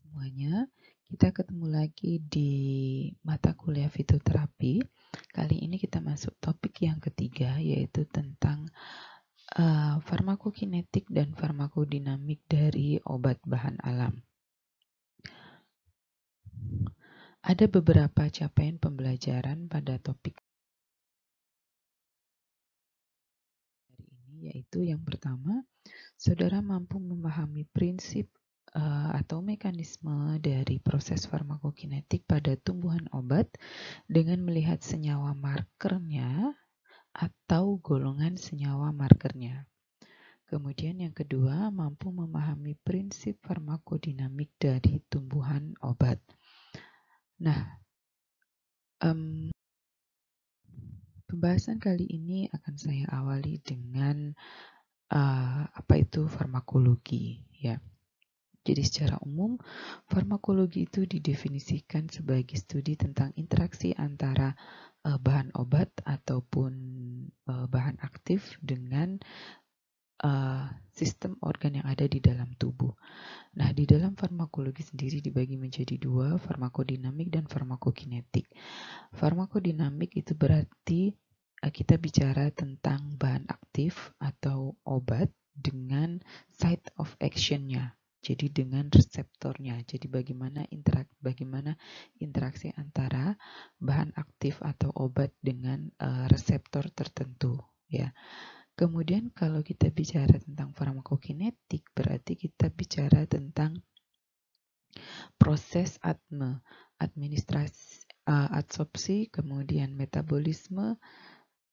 semuanya, kita ketemu lagi di mata kuliah fitoterapi. Kali ini kita masuk topik yang ketiga, yaitu tentang farmakokinetik dan farmakodinamik dari obat bahan alam. Ada beberapa capaian pembelajaran pada topik hari ini, yaitu yang pertama, saudara mampu memahami prinsip atau mekanisme dari proses farmakokinetik pada tumbuhan obat dengan melihat senyawa markernya atau golongan senyawa markernya. Kemudian yang kedua, mampu memahami prinsip farmakodinamik dari tumbuhan obat. Nah, pembahasan kali ini akan saya awali dengan apa itu farmakologi, ya. Jadi secara umum, farmakologi itu didefinisikan sebagai studi tentang interaksi antara bahan obat ataupun bahan aktif dengan sistem organ yang ada di dalam tubuh. Nah, di dalam farmakologi sendiri dibagi menjadi dua, farmakodinamik dan farmakokinetik. Farmakodinamik itu berarti kita bicara tentang bahan aktif atau obat dengan site of action-nya. Jadi dengan reseptornya. Jadi bagaimana interaksi antara bahan aktif atau obat dengan reseptor tertentu, ya. Kemudian kalau kita bicara tentang farmakokinetik, berarti kita bicara tentang proses administrasi, adsorpsi, kemudian metabolisme,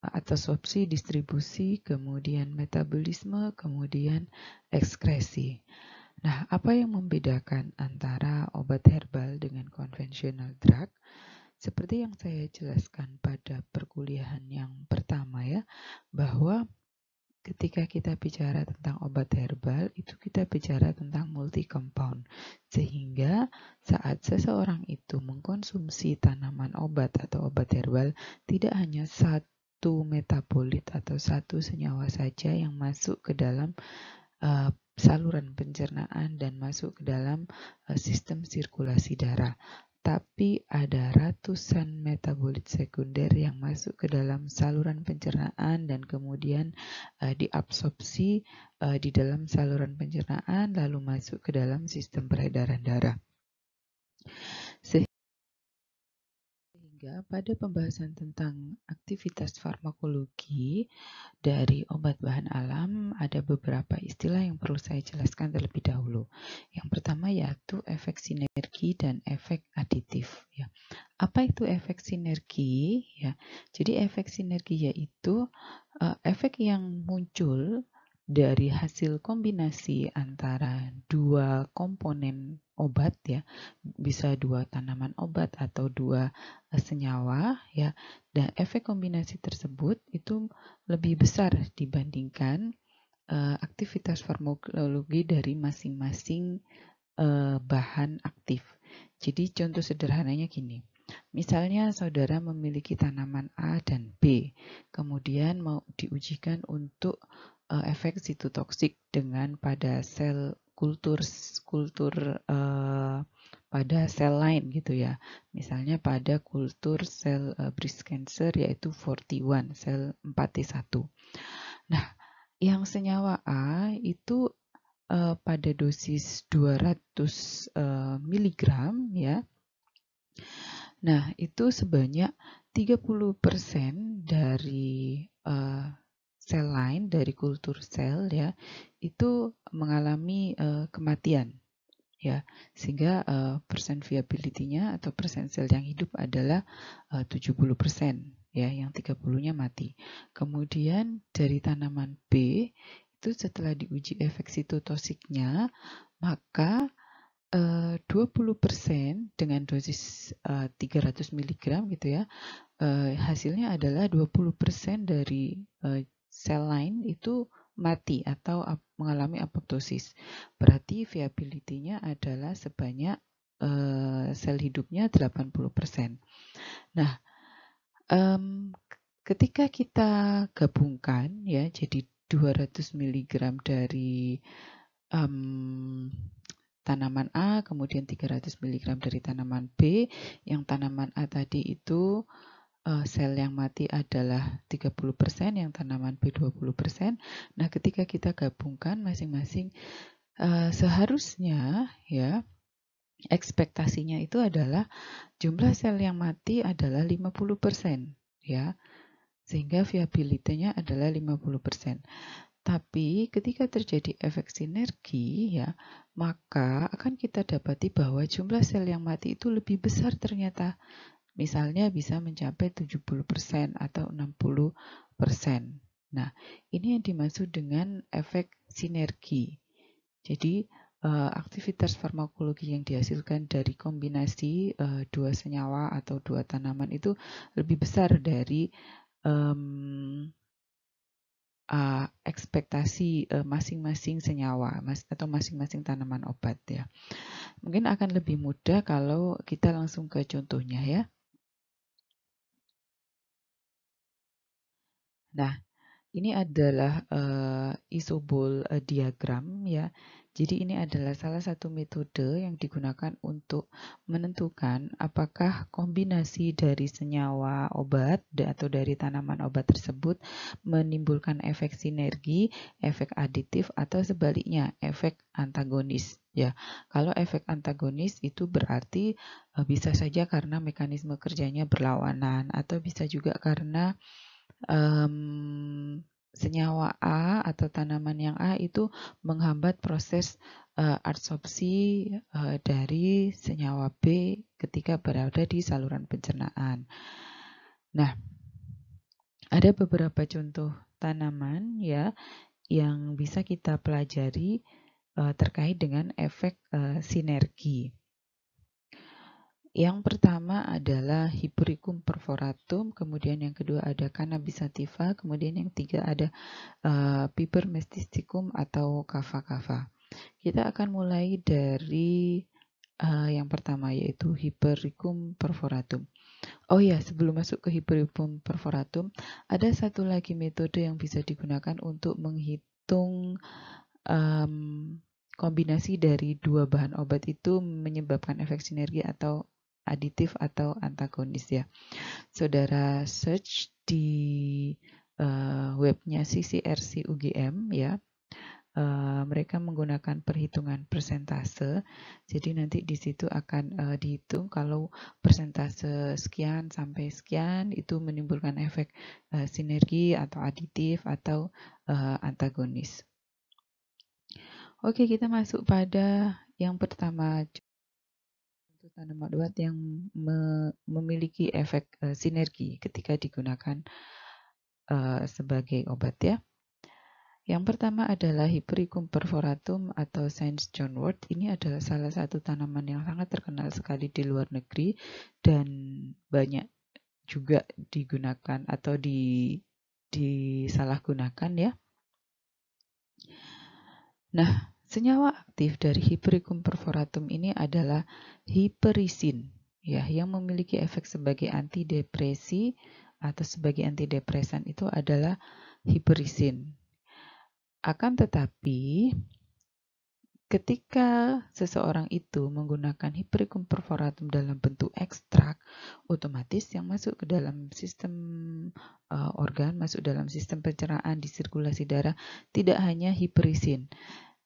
adsorpsi, distribusi, kemudian metabolisme, kemudian ekskresi. Nah, apa yang membedakan antara obat herbal dengan konvensional drug? Seperti yang saya jelaskan pada perkuliahan yang pertama, ya, bahwa ketika kita bicara tentang obat herbal, itu kita bicara tentang multi compound. Sehingga saat seseorang itu mengkonsumsi tanaman obat atau obat herbal, tidak hanya satu metabolit atau satu senyawa saja yang masuk ke dalam saluran pencernaan dan masuk ke dalam sistem sirkulasi darah. Tapi ada ratusan metabolit sekunder yang masuk ke dalam saluran pencernaan dan kemudian diabsorpsi di dalam saluran pencernaan lalu masuk ke dalam sistem peredaran darah. Sehingga pada pembahasan tentang aktivitas farmakologi dari obat bahan alam ada beberapa istilah yang perlu saya jelaskan terlebih dahulu. Yang pertama yaitu efek sinergi dan efek aditif, ya. Apa itu efek sinergi? Ya, jadi efek sinergi yaitu efek yang muncul dari hasil kombinasi antara dua komponen obat, ya, bisa dua tanaman obat atau dua senyawa, ya, dan efek kombinasi tersebut itu lebih besar dibandingkan aktivitas farmakologi dari masing-masing bahan aktif. Jadi contoh sederhananya gini. Misalnya saudara memiliki tanaman A dan B, kemudian mau diujikan untuk efek sitotoksik dengan pada sel kultur pada sel lain gitu, ya. Misalnya pada kultur sel breast cancer yaitu 41, sel 4T1. Nah, yang senyawa A itu pada dosis 200 mg, ya. Nah, itu sebanyak 30% dari sel lain dari kultur sel, ya, itu mengalami kematian, ya. Sehingga persen viability-nya atau persen sel yang hidup adalah 70%, ya, yang 30-nya mati. Kemudian dari tanaman B itu setelah diuji efek sitotosiknya, maka 20% dengan dosis 300 mg gitu, ya. Hasilnya adalah 20% dari sel lain itu mati atau mengalami apoptosis. Berarti viability-nya adalah sebanyak sel hidupnya 80%. Nah, ketika kita gabungkan, ya, jadi 200 mg dari tanaman A, kemudian 300 mg dari tanaman B. Yang tanaman A tadi itu sel yang mati adalah 30%, yang tanaman B 20%. Nah, ketika kita gabungkan masing-masing, seharusnya ya ekspektasinya itu adalah jumlah sel yang mati adalah 50%, ya. Sehingga viabilitasnya adalah 50%. Tapi ketika terjadi efek sinergi ya, maka akan kita dapati bahwa jumlah sel yang mati itu lebih besar ternyata. Misalnya bisa mencapai 70% atau 60%. Nah, ini yang dimaksud dengan efek sinergi. Jadi, aktivitas farmakologi yang dihasilkan dari kombinasi dua senyawa atau dua tanaman itu lebih besar dari ekspektasi masing-masing senyawa atau masing-masing tanaman obat ya. Mungkin akan lebih mudah kalau kita langsung ke contohnya ya. Nah, ini adalah isobol diagram ya. Jadi ini adalah salah satu metode yang digunakan untuk menentukan apakah kombinasi dari senyawa obat atau dari tanaman obat tersebut menimbulkan efek sinergi, efek aditif atau sebaliknya efek antagonis ya. Kalau efek antagonis itu berarti bisa saja karena mekanisme kerjanya berlawanan atau bisa juga karena senyawa A atau tanaman yang A itu menghambat proses adsorpsi dari senyawa B ketika berada di saluran pencernaan. Nah, ada beberapa contoh tanaman ya yang bisa kita pelajari terkait dengan efek sinergi. Yang pertama adalah Hippuricum perforatum, kemudian yang kedua ada Cannabis sativa, kemudian yang ketiga ada Piper mysticum atau kava-kava. Kita akan mulai dari yang pertama yaitu Hippuricum perforatum. Oh ya, sebelum masuk ke Hippuricum perforatum, ada satu lagi metode yang bisa digunakan untuk menghitung kombinasi dari dua bahan obat itu menyebabkan efek sinergi atau aditif atau antagonis ya. Saudara search di webnya CCRC UGM ya. Mereka menggunakan perhitungan persentase. Jadi nanti di situ akan dihitung kalau persentase sekian sampai sekian itu menimbulkan efek sinergi atau aditif atau antagonis. Oke, kita masuk pada yang pertama, tanaman obat yang memiliki efek sinergi ketika digunakan sebagai obat ya. Yang pertama adalah Hippuricum perforatum atau St. John wort. Ini adalah salah satu tanaman yang sangat terkenal sekali di luar negeri dan banyak juga digunakan atau disalahgunakan ya. Nah, senyawa aktif dari Hippuricum perforatum ini adalah hiperisin, ya, yang memiliki efek sebagai antidepresi atau sebagai antidepresan itu adalah hiperisin. Akan tetapi, ketika seseorang itu menggunakan Hippuricum perforatum dalam bentuk ekstrak, otomatis yang masuk ke dalam sistem organ, masuk dalam sistem pencernaan di sirkulasi darah, tidak hanya hiperisin.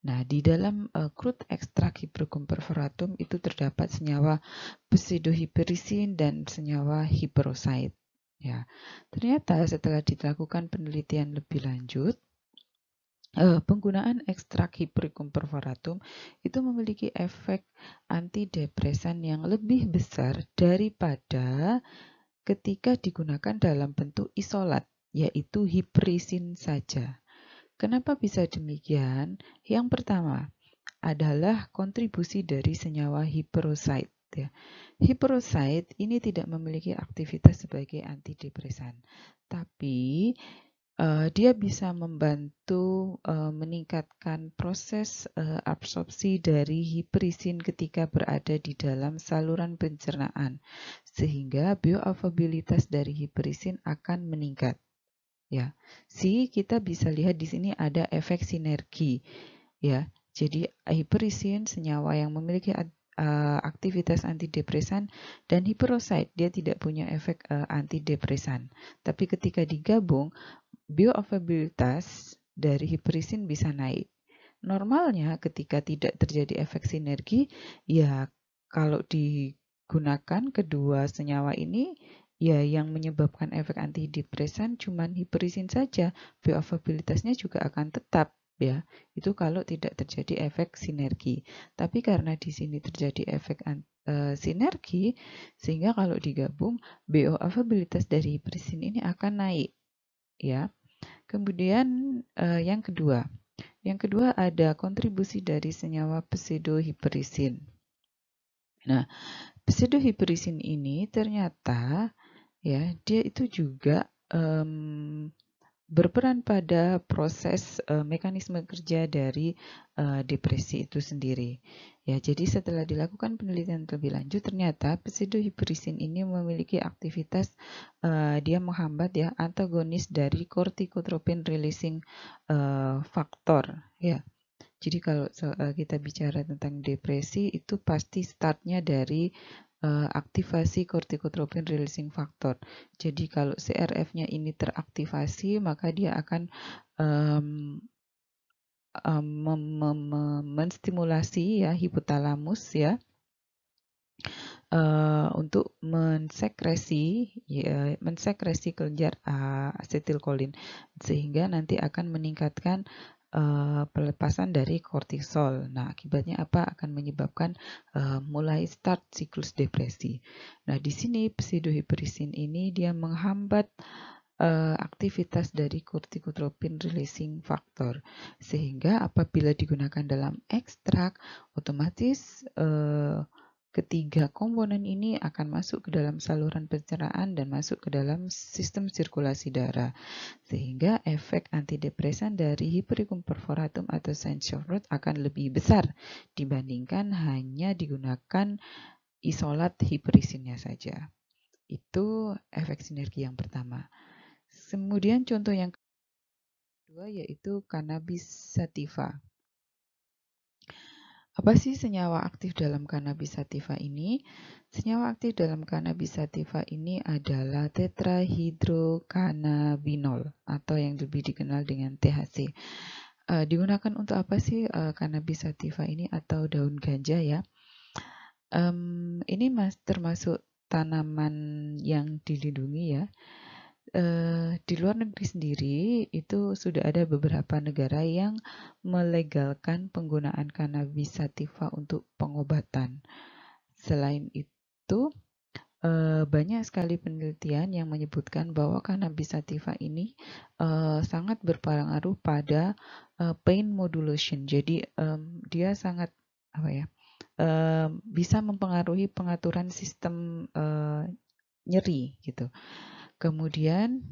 Nah, di dalam crude ekstrak Hippuricum perforatum itu terdapat senyawa pseudohiperisin dan senyawa hiperoside. Ya, ternyata setelah dilakukan penelitian lebih lanjut, penggunaan ekstrak Hippuricum perforatum itu memiliki efek antidepresan yang lebih besar daripada ketika digunakan dalam bentuk isolat, yaitu hiperisin saja. Kenapa bisa demikian? Yang pertama adalah kontribusi dari senyawa hiperoside. Ya. Hiperoside ini tidak memiliki aktivitas sebagai antidepresan, tapi dia bisa membantu meningkatkan proses absorpsi dari hiperisin ketika berada di dalam saluran pencernaan, sehingga bioavailabilitas dari hiperisin akan meningkat. Ya, kita bisa lihat di sini ada efek sinergi, ya. Jadi hiperisin senyawa yang memiliki aktivitas antidepresan, dan hiperoxide dia tidak punya efek antidepresan. Tapi ketika digabung, bioavailabilitas dari hiperisin bisa naik. Normalnya ketika tidak terjadi efek sinergi, ya kalau digunakan kedua senyawa ini, ya yang menyebabkan efek antidepresan cuman hiperisin saja, bioavailabilitasnya juga akan tetap ya. Itu kalau tidak terjadi efek sinergi. Tapi karena di sini terjadi efek sinergi, sehingga kalau digabung bioavailabilitas dari hiperisin ini akan naik ya. Kemudian yang kedua ada kontribusi dari senyawa pseudohiperisin. Nah, pseudohiperisin ini ternyata ya dia itu juga berperan pada proses mekanisme kerja dari depresi itu sendiri. Ya, jadi setelah dilakukan penelitian lebih lanjut, ternyata pseudohiperisin ini memiliki aktivitas dia menghambat ya antagonis dari corticotropin releasing factor ya. Jadi kalau kita bicara tentang depresi itu pasti startnya dari aktivasi corticotropin releasing factor. Jadi kalau CRF-nya ini teraktivasi, maka dia akan menstimulasi ya hipotalamus ya untuk mensekresi kelenjar asetilkolin, sehingga nanti akan meningkatkan pelepasan dari kortisol. Nah, akibatnya apa? Akan menyebabkan mulai start siklus depresi. Nah, di sini pseudohiperisin ini dia menghambat aktivitas dari corticotropin releasing factor, sehingga apabila digunakan dalam ekstrak, otomatis ketiga komponen ini akan masuk ke dalam saluran pencernaan dan masuk ke dalam sistem sirkulasi darah, sehingga efek antidepresan dari Hypericum perforatum atau Saint-Chevreul akan lebih besar dibandingkan hanya digunakan isolat hiperisinnya saja. Itu efek sinergi yang pertama. Kemudian contoh yang kedua yaitu cannabis sativa. Apa sih senyawa aktif dalam cannabis sativa ini? Senyawa aktif dalam cannabis sativa ini adalah tetrahydrocannabinol atau yang lebih dikenal dengan THC. Digunakan untuk apa sih cannabis sativa ini atau daun ganja ya? Ini termasuk tanaman yang dilindungi ya. Di luar negeri sendiri itu sudah ada beberapa negara yang melegalkan penggunaan cannabis sativa untuk pengobatan. Selain itu, banyak sekali penelitian yang menyebutkan bahwa cannabis sativa ini sangat berpengaruh pada pain modulation. Jadi dia sangat bisa mempengaruhi pengaturan sistem nyeri gitu. Kemudian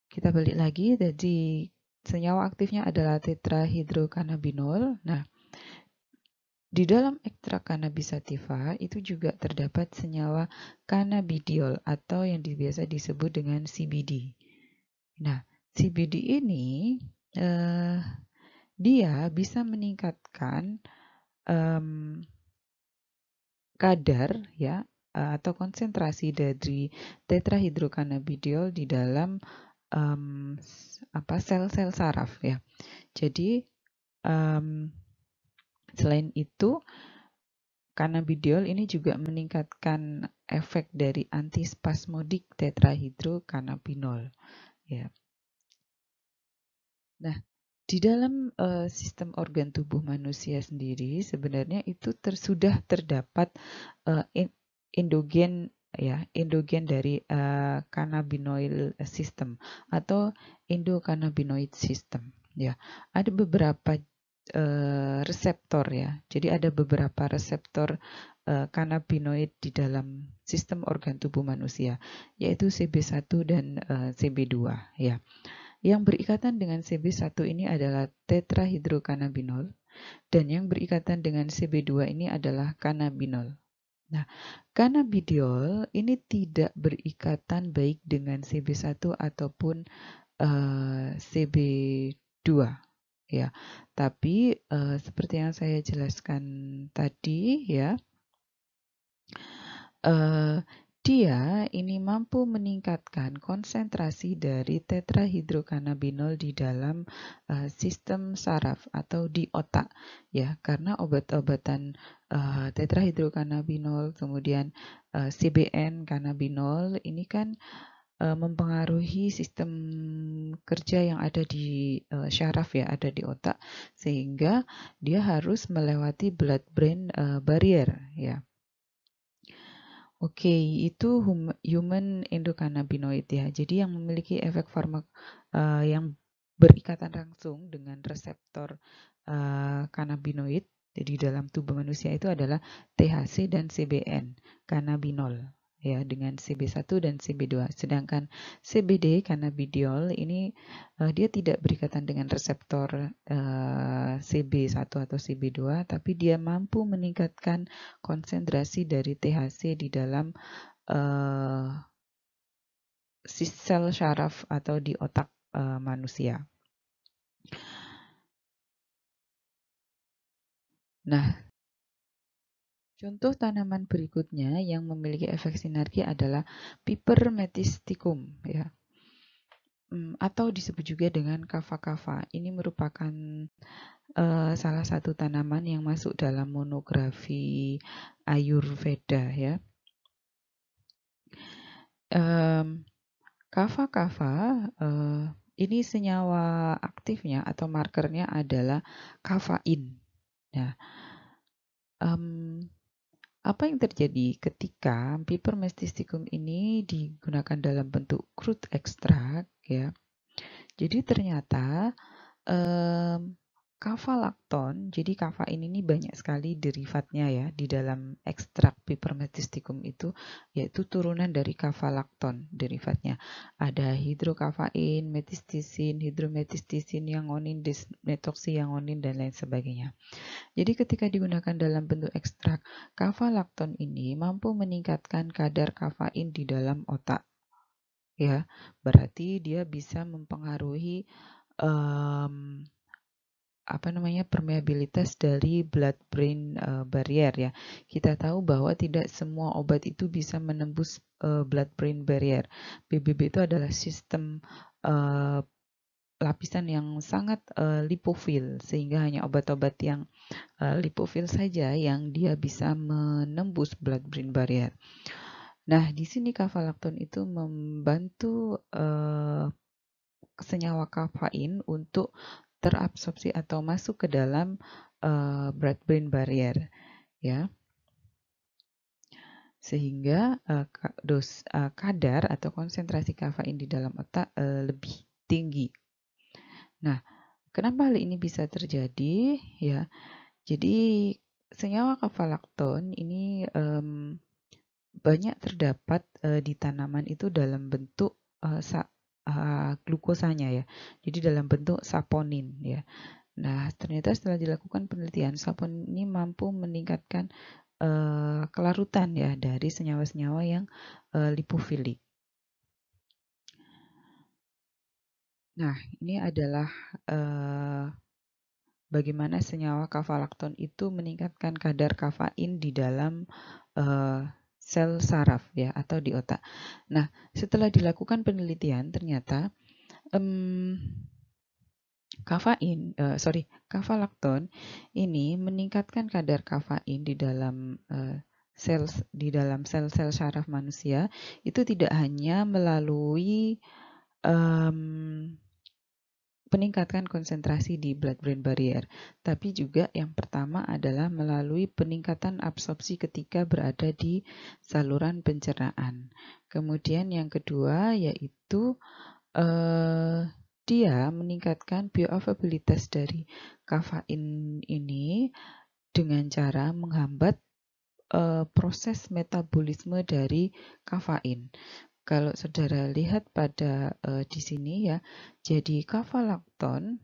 kita balik lagi, jadi senyawa aktifnya adalah tetrahydrocannabinol. Nah, di dalam ekstrak cannabis sativa itu juga terdapat senyawa cannabidiol atau yang biasa disebut dengan CBD. Nah, CBD ini dia bisa meningkatkan kadar ya atau konsentrasi dari tetrahydrocannabidiol di dalam sel-sel saraf ya. Jadi selain itu cannabidiol ini juga meningkatkan efek dari antispasmodik tetrahydrocannabinol ya. Nah, di dalam sistem organ tubuh manusia sendiri sebenarnya itu sudah terdapat endogen dari cannabinoid system atau endocannabinoid system ya. Ada beberapa reseptor ya. Jadi ada beberapa reseptor cannabinoid di dalam sistem organ tubuh manusia, yaitu CB1 dan CB2 ya. Yang berikatan dengan CB1 ini adalah tetrahydrocannabinol dan yang berikatan dengan CB2 ini adalah cannabinol. Nah, cannabidiol ini tidak berikatan baik dengan CB1 ataupun CB2 ya. Tapi seperti yang saya jelaskan tadi ya, dia ini mampu meningkatkan konsentrasi dari tetrahidrokannabinol di dalam sistem saraf atau di otak ya, karena obat-obatan tetrahidrokannabinol kemudian CBN kannabinol ini kan mempengaruhi sistem kerja yang ada di syaraf ya, ada di otak, sehingga dia harus melewati blood-brain barrier ya. Oke, itu human endocannabinoid ya. Jadi yang memiliki efek yang berikatan langsung dengan reseptor cannabinoid di dalam tubuh manusia itu adalah THC dan CBN, cannabinol ya, dengan CB1 dan CB2. Sedangkan CBD, cannabidiol ini dia tidak berikatan dengan reseptor CB1 atau CB2, tapi dia mampu meningkatkan konsentrasi dari THC di dalam sel syaraf atau di otak manusia. Nah, contoh tanaman berikutnya yang memiliki efek sinergi adalah Piper metisticum ya. Atau disebut juga dengan kava-kava. Ini merupakan salah satu tanaman yang masuk dalam monografi Ayurveda ya. Kava-kava ini senyawa aktifnya atau markernya adalah kafein. Nah, apa yang terjadi ketika Piper metisticum ini digunakan dalam bentuk crude extract ya? Jadi ternyata kafalakton, jadi kafein ini banyak sekali derivatnya ya di dalam ekstrak Piper metisticum itu, yaitu turunan dari kafalakton derivatnya. Ada hidrokafein, metistisin, hidrometistisin, yangonin, desmetoxyangonin, dan lain sebagainya. Jadi ketika digunakan dalam bentuk ekstrak, kafalakton ini mampu meningkatkan kadar kafein di dalam otak. Ya, berarti dia bisa mempengaruhi permeabilitas dari blood-brain barrier ya. Kita tahu bahwa tidak semua obat itu bisa menembus blood-brain barrier. BBB itu adalah sistem lapisan yang sangat lipofil, sehingga hanya obat-obat yang lipofil saja yang dia bisa menembus blood-brain barrier. Nah, di sini kafalakton itu membantu senyawa kafein untuk terabsorpsi atau masuk ke dalam blood-brain barrier, ya, sehingga kadar atau konsentrasi kafein di dalam otak lebih tinggi. Nah, kenapa hal ini bisa terjadi? Ya, jadi senyawa kafalakton ini banyak terdapat di tanaman itu dalam bentuk glukosanya ya. Jadi dalam bentuk saponin ya. Nah, ternyata setelah dilakukan penelitian, saponin ini mampu meningkatkan kelarutan ya dari senyawa-senyawa yang lipofilik. Nah, ini adalah bagaimana senyawa kafalakton itu meningkatkan kadar kafein di dalam sel saraf ya atau di otak. Nah, setelah dilakukan penelitian ternyata kafalakton ini meningkatkan kadar kafein di dalam sel-sel saraf manusia itu tidak hanya melalui peningkatan konsentrasi di blood-brain barrier, tapi juga yang pertama adalah melalui peningkatan absorpsi ketika berada di saluran pencernaan. Kemudian yang kedua yaitu dia meningkatkan bioavailabilitas dari kafein ini dengan cara menghambat proses metabolisme dari kafein. Kalau saudara lihat pada di sini ya, jadi kafalakton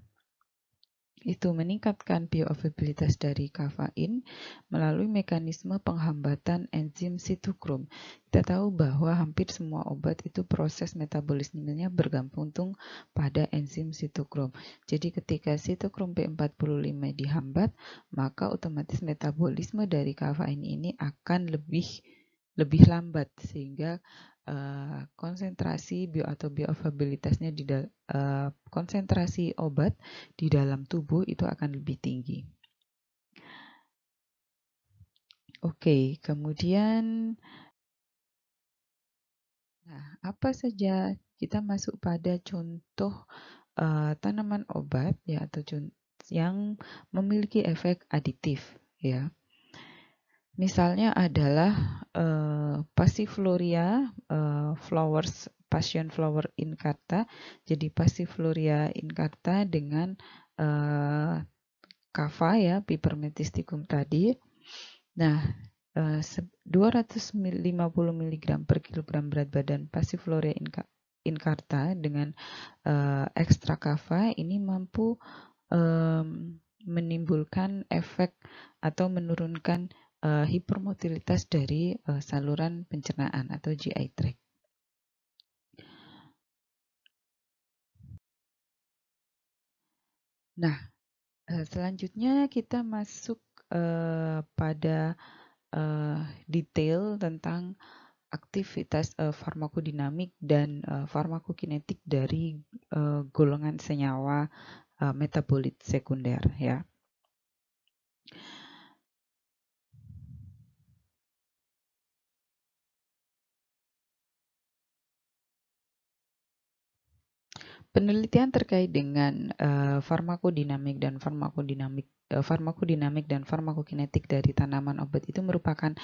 itu meningkatkan bioavailabilitas dari kafein melalui mekanisme penghambatan enzim sitokrom. Kita tahu bahwa hampir semua obat itu proses metabolismenya bergantung pada enzim sitokrom. Jadi ketika sitokrom B45 dihambat, maka otomatis metabolisme dari kafein ini akan lebih lambat sehingga konsentrasi atau bioavailabilitasnya konsentrasi obat di dalam tubuh itu akan lebih tinggi. Oke, kemudian apa saja kita masuk pada contoh tanaman obat ya atau yang memiliki efek aditif ya. Misalnya adalah Passiflora flowers passion flower incarta. Jadi Passiflora incarta dengan kava ya Pipermentisticum tadi. Nah, 250 mg per kilogram berat badan Passiflora incarta dengan ekstra kava ini mampu menimbulkan efek atau menurunkan hipermotilitas dari saluran pencernaan atau GI tract. Nah, selanjutnya kita masuk pada detail tentang aktivitas farmakodinamik dan farmakokinetik dari golongan senyawa metabolit sekunder ya. Penelitian terkait dengan farmakodinamik dan farmakokinetik dari tanaman obat itu merupakan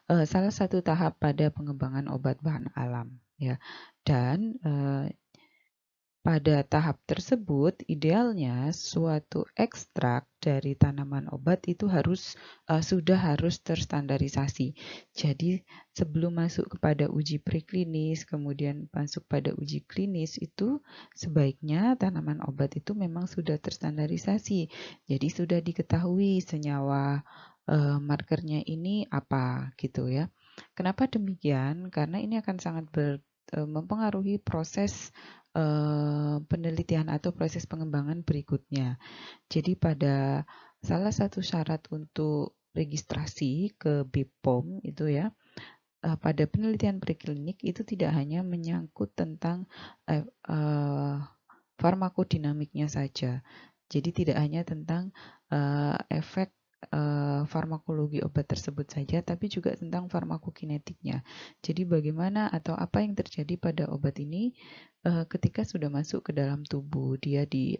salah satu tahap pada pengembangan obat bahan alam ya. Dan pada tahap tersebut, idealnya suatu ekstrak dari tanaman obat itu sudah harus terstandarisasi. Jadi sebelum masuk kepada uji preklinis, kemudian masuk pada uji klinis itu sebaiknya tanaman obat itu memang sudah terstandarisasi. Jadi sudah diketahui senyawa markernya ini apa gitu ya. Kenapa demikian? Karena ini akan sangat mempengaruhi proses penelitian atau proses pengembangan berikutnya. Jadi pada salah satu syarat untuk registrasi ke BPOM itu ya, pada penelitian preklinik itu tidak hanya menyangkut tentang farmakodinamiknya saja. Jadi tidak hanya tentang efek farmakologi obat tersebut saja, tapi juga tentang farmakokinetiknya. Jadi bagaimana atau apa yang terjadi pada obat ini ketika sudah masuk ke dalam tubuh, dia di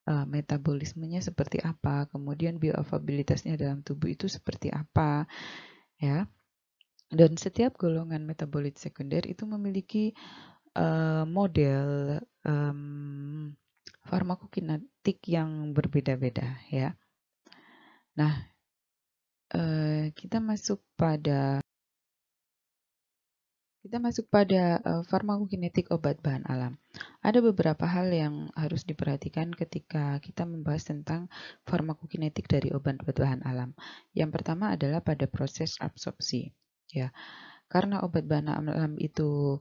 metabolismenya seperti apa, kemudian bioavailabilitasnya dalam tubuh itu seperti apa, ya. Dan setiap golongan metabolit sekunder itu memiliki model farmakokinetik yang berbeda-beda, ya. Nah, kita masuk pada farmakokinetik obat bahan alam. Ada beberapa hal yang harus diperhatikan ketika kita membahas tentang farmakokinetik dari obat-obat bahan alam. Yang pertama adalah pada proses absorpsi. Ya, karena obat bahan alam itu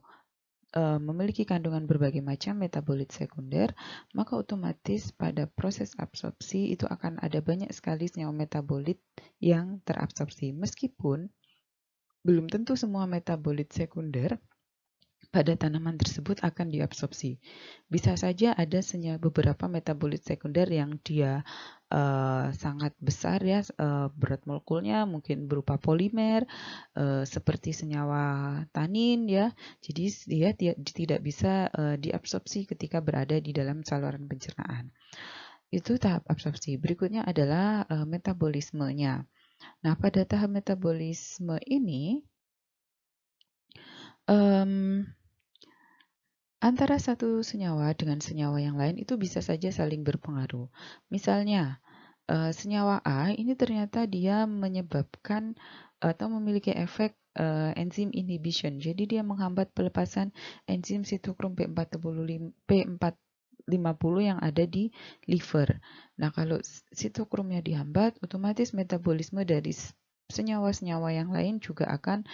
memiliki kandungan berbagai macam metabolit sekunder, maka otomatis pada proses absorpsi itu akan ada banyak sekali senyawa metabolit yang terabsorpsi. Meskipun belum tentu semua metabolit sekunder pada tanaman tersebut akan diabsorpsi. Bisa saja ada beberapa metabolit sekunder yang dia sangat besar ya, berat molekulnya mungkin berupa polimer, seperti senyawa tanin ya. Jadi dia tidak bisa diabsorpsi ketika berada di dalam saluran pencernaan. Itu tahap absorpsi. Berikutnya adalah metabolismenya. Nah, pada tahap metabolisme ini antara satu senyawa dengan senyawa yang lain itu bisa saja saling berpengaruh. Misalnya, senyawa A ini ternyata dia menyebabkan atau memiliki efek enzim inhibition. Jadi dia menghambat pelepasan enzim sitokrom P45 yang ada di liver. Nah, kalau sitokromnya dihambat, otomatis metabolisme dari senyawa-senyawa yang lain juga akan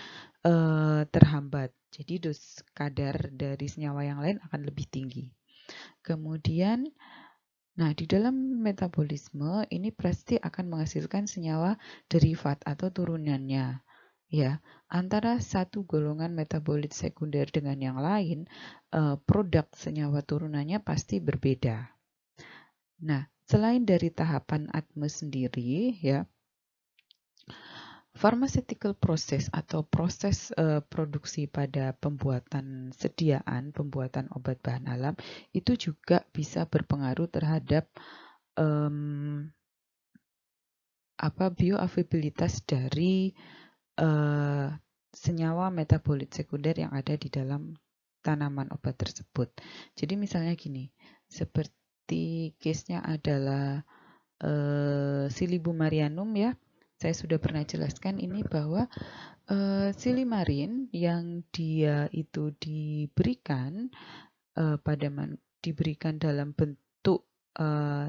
terhambat. Jadi kadar dari senyawa yang lain akan lebih tinggi. Kemudian, nah di dalam metabolisme ini pasti akan menghasilkan senyawa derivat atau turunannya. Ya, antara satu golongan metabolit sekunder dengan yang lain, produk senyawa turunannya pasti berbeda. Nah, selain dari tahapan ATME sendiri, ya, pharmaceutical process atau proses produksi pada pembuatan obat bahan alam itu juga bisa berpengaruh terhadap bioavailabilitas dari senyawa metabolit sekunder yang ada di dalam tanaman obat tersebut. Jadi misalnya gini, seperti case-nya adalah Silibumarianum ya. Saya sudah pernah jelaskan ini bahwa silimarin yang dia itu diberikan diberikan dalam bentuk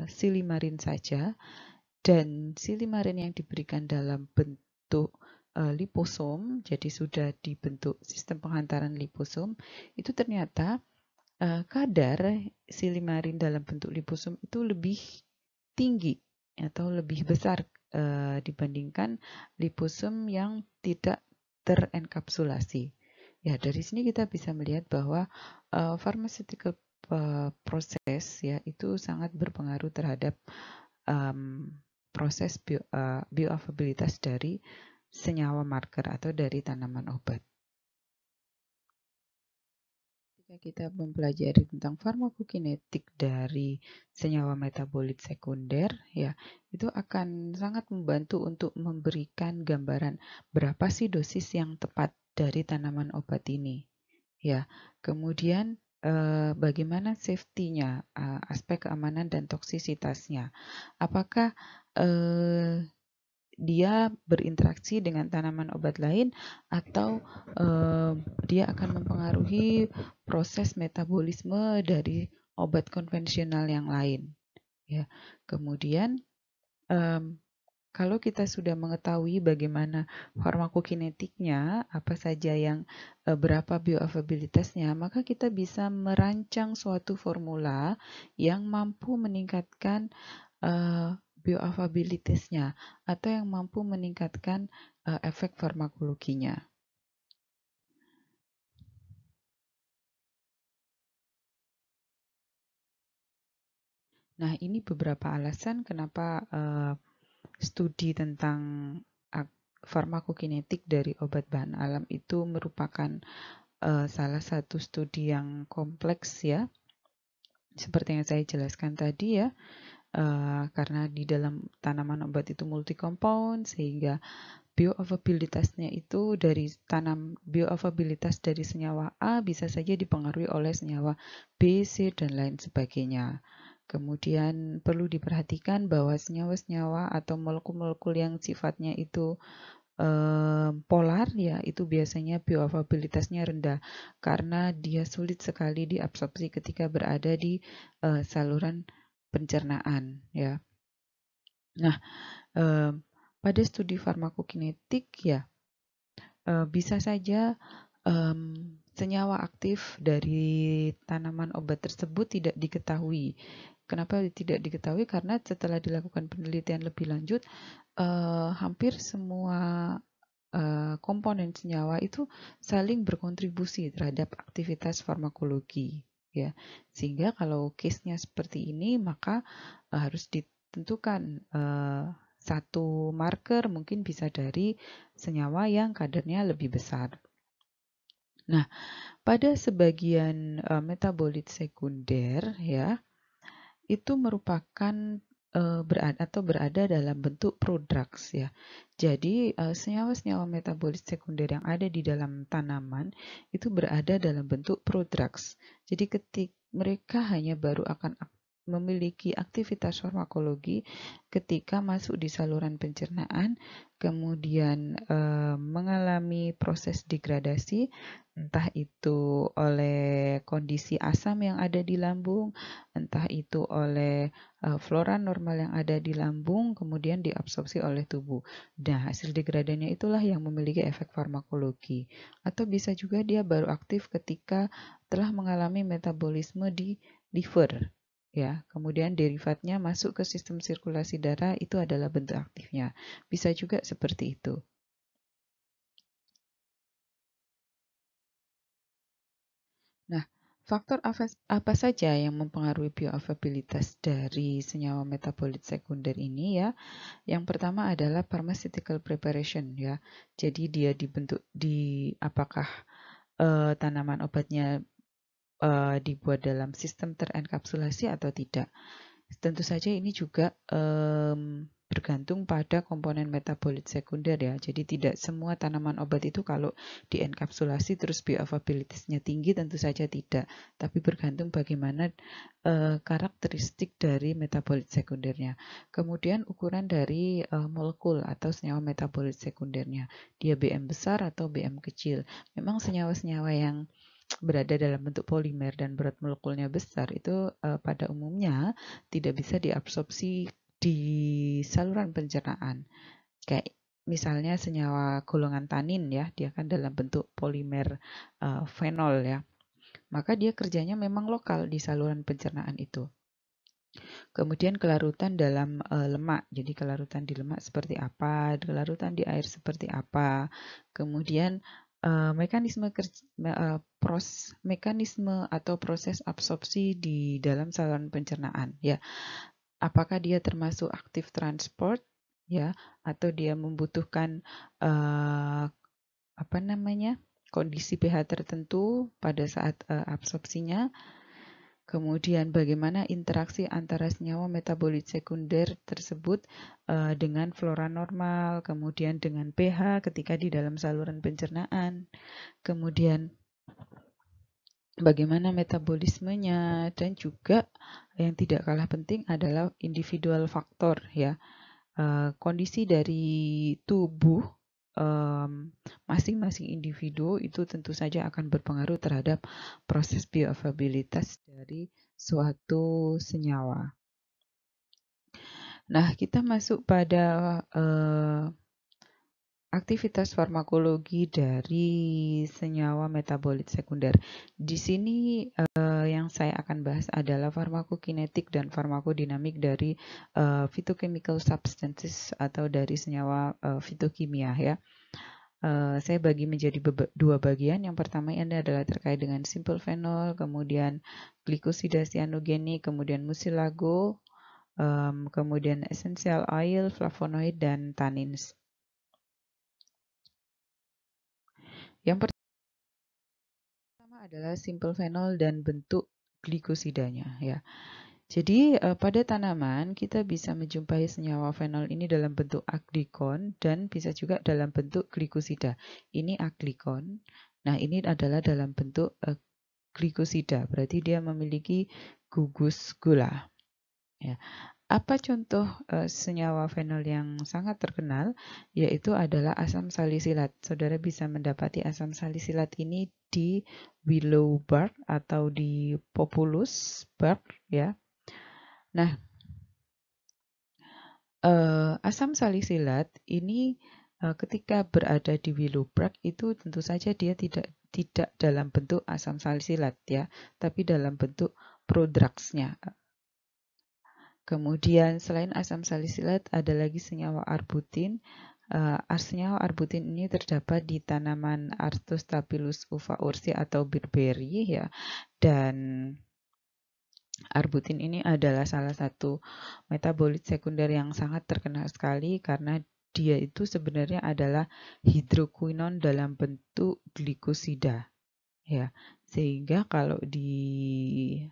silimarin saja, dan silimarin yang diberikan dalam bentuk liposom, jadi sudah dibentuk sistem penghantaran liposom, itu ternyata kadar silimarin dalam bentuk liposom itu lebih tinggi atau lebih besar dibandingkan liposom yang tidak terenkapsulasi. Ya, dari sini kita bisa melihat bahwa pharmaceutical proses ya itu sangat berpengaruh terhadap proses bioavailabilitas dari senyawa marker atau dari tanaman obat. Ketika kita mempelajari tentang farmakokinetik dari senyawa metabolit sekunder, ya, itu akan sangat membantu untuk memberikan gambaran berapa sih dosis yang tepat dari tanaman obat ini. Ya, kemudian bagaimana safety-nya, aspek keamanan dan toksisitasnya. Apakah dia berinteraksi dengan tanaman obat lain atau dia akan mempengaruhi proses metabolisme dari obat konvensional yang lain. Ya, kemudian kalau kita sudah mengetahui bagaimana farmakokinetiknya, apa saja yang berapa bioavailabilitasnya, maka kita bisa merancang suatu formula yang mampu meningkatkan bioavailabilitasnya atau yang mampu meningkatkan efek farmakologinya. Nah, ini beberapa alasan kenapa studi tentang farmakokinetik dari obat bahan alam itu merupakan salah satu studi yang kompleks ya. Seperti yang saya jelaskan tadi ya, karena di dalam tanaman obat itu multi compound sehingga bioavailabilitasnya itu bioavailabilitas dari senyawa A bisa saja dipengaruhi oleh senyawa B, C, dan lain sebagainya. Kemudian perlu diperhatikan bahwa senyawa-senyawa atau molekul-molekul yang sifatnya itu polar ya itu biasanya bioavailabilitasnya rendah karena dia sulit sekali diabsorpsi ketika berada di saluran pencernaan ya. Nah, pada studi farmakokinetik ya bisa saja senyawa aktif dari tanaman obat tersebut tidak diketahui. Kenapa tidak diketahui? Karena setelah dilakukan penelitian lebih lanjut, hampir semua komponen senyawa itu saling berkontribusi terhadap aktivitas farmakologi. Ya, sehingga kalau case-nya seperti ini, maka harus ditentukan satu marker mungkin bisa dari senyawa yang kadarnya lebih besar. Nah, pada sebagian metabolit sekunder ya, itu merupakan berada dalam bentuk prodrugs ya. Jadi senyawa-senyawa metabolit sekunder yang ada di dalam tanaman itu berada dalam bentuk prodrugs. Jadi mereka hanya baru akan memiliki aktivitas farmakologi ketika masuk di saluran pencernaan, kemudian mengalami proses degradasi, entah itu oleh kondisi asam yang ada di lambung, entah itu oleh flora normal yang ada di lambung, kemudian diabsorpsi oleh tubuh. Nah, hasil degradannya itulah yang memiliki efek farmakologi. Atau bisa juga dia baru aktif ketika telah mengalami metabolisme di liver. Ya, kemudian derivatnya masuk ke sistem sirkulasi darah, itu adalah bentuk aktifnya. Bisa juga seperti itu. Nah, faktor apa saja yang mempengaruhi bioavailabilitas dari senyawa metabolit sekunder ini ya? Yang pertama adalah pharmaceutical preparation ya. Jadi dia dibentuk di apakah tanaman obatnya dibuat dalam sistem terenkapsulasi atau tidak. Tentu saja ini juga bergantung pada komponen metabolit sekunder ya. Jadi tidak semua tanaman obat itu kalau dienkapsulasi terus bioavailabilitasnya tinggi, tentu saja tidak. Tapi bergantung bagaimana karakteristik dari metabolit sekundernya. Kemudian ukuran dari molekul atau senyawa metabolit sekundernya. Dia BM besar atau BM kecil. Memang senyawa-senyawa yang berada dalam bentuk polimer dan berat molekulnya besar itu pada umumnya tidak bisa diabsorpsi di saluran pencernaan. Kayak misalnya senyawa golongan tanin ya, dia kan dalam bentuk polimer fenol ya. Maka dia kerjanya memang lokal di saluran pencernaan itu. Kemudian kelarutan dalam lemak. Jadi kelarutan di lemak seperti apa, kelarutan di air seperti apa. Kemudian mekanisme atau proses absorpsi di dalam saluran pencernaan ya. Apakah dia termasuk aktif transport ya, atau dia membutuhkan kondisi pH tertentu pada saat absorpsinya. Kemudian bagaimana interaksi antara senyawa metabolit sekunder tersebut dengan flora normal, kemudian dengan pH ketika di dalam saluran pencernaan, kemudian bagaimana metabolismenya, dan juga yang tidak kalah penting adalah individual faktor ya. Kondisi dari tubuh masing-masing individu itu tentu saja akan berpengaruh terhadap proses bioavailabilitas dari suatu senyawa. Nah, kita masuk pada aktivitas farmakologi dari senyawa metabolit sekunder. Di sini yang saya akan bahas adalah farmakokinetik dan farmakodinamik dari phytochemical substances atau dari senyawa fitokimia ya. Saya bagi menjadi dua bagian. Yang pertama ini adalah terkait dengan simple phenol, kemudian glikosida cyanogenik, kemudian mucilago, kemudian essential oil, flavonoid, dan tannins. Yang pertama adalah simple phenol dan bentuk glikosidanya ya. Jadi pada tanaman kita bisa menjumpai senyawa fenol ini dalam bentuk aglikon dan bisa juga dalam bentuk glikosida. Ini aglikon. Nah, ini adalah dalam bentuk glikosida. Berarti dia memiliki gugus gula. Ya. Apa contoh senyawa fenol yang sangat terkenal? Yaitu adalah asam salisilat. Saudara bisa mendapati asam salisilat ini di willow bark atau di populus bark ya. Nah, asam salisilat ini ketika berada di willow bark itu tentu saja dia tidak dalam bentuk asam salisilat ya, tapi dalam bentuk prodrugsnya. Kemudian selain asam salisilat ada lagi senyawa arbutin. Senyawa arbutin ini terdapat di tanaman Artostaphylos uva ursi atau bearberry ya. Dan arbutin ini adalah salah satu metabolit sekunder yang sangat terkenal sekali karena dia itu sebenarnya adalah hidroquinon dalam bentuk glikosida ya. Sehingga kalau di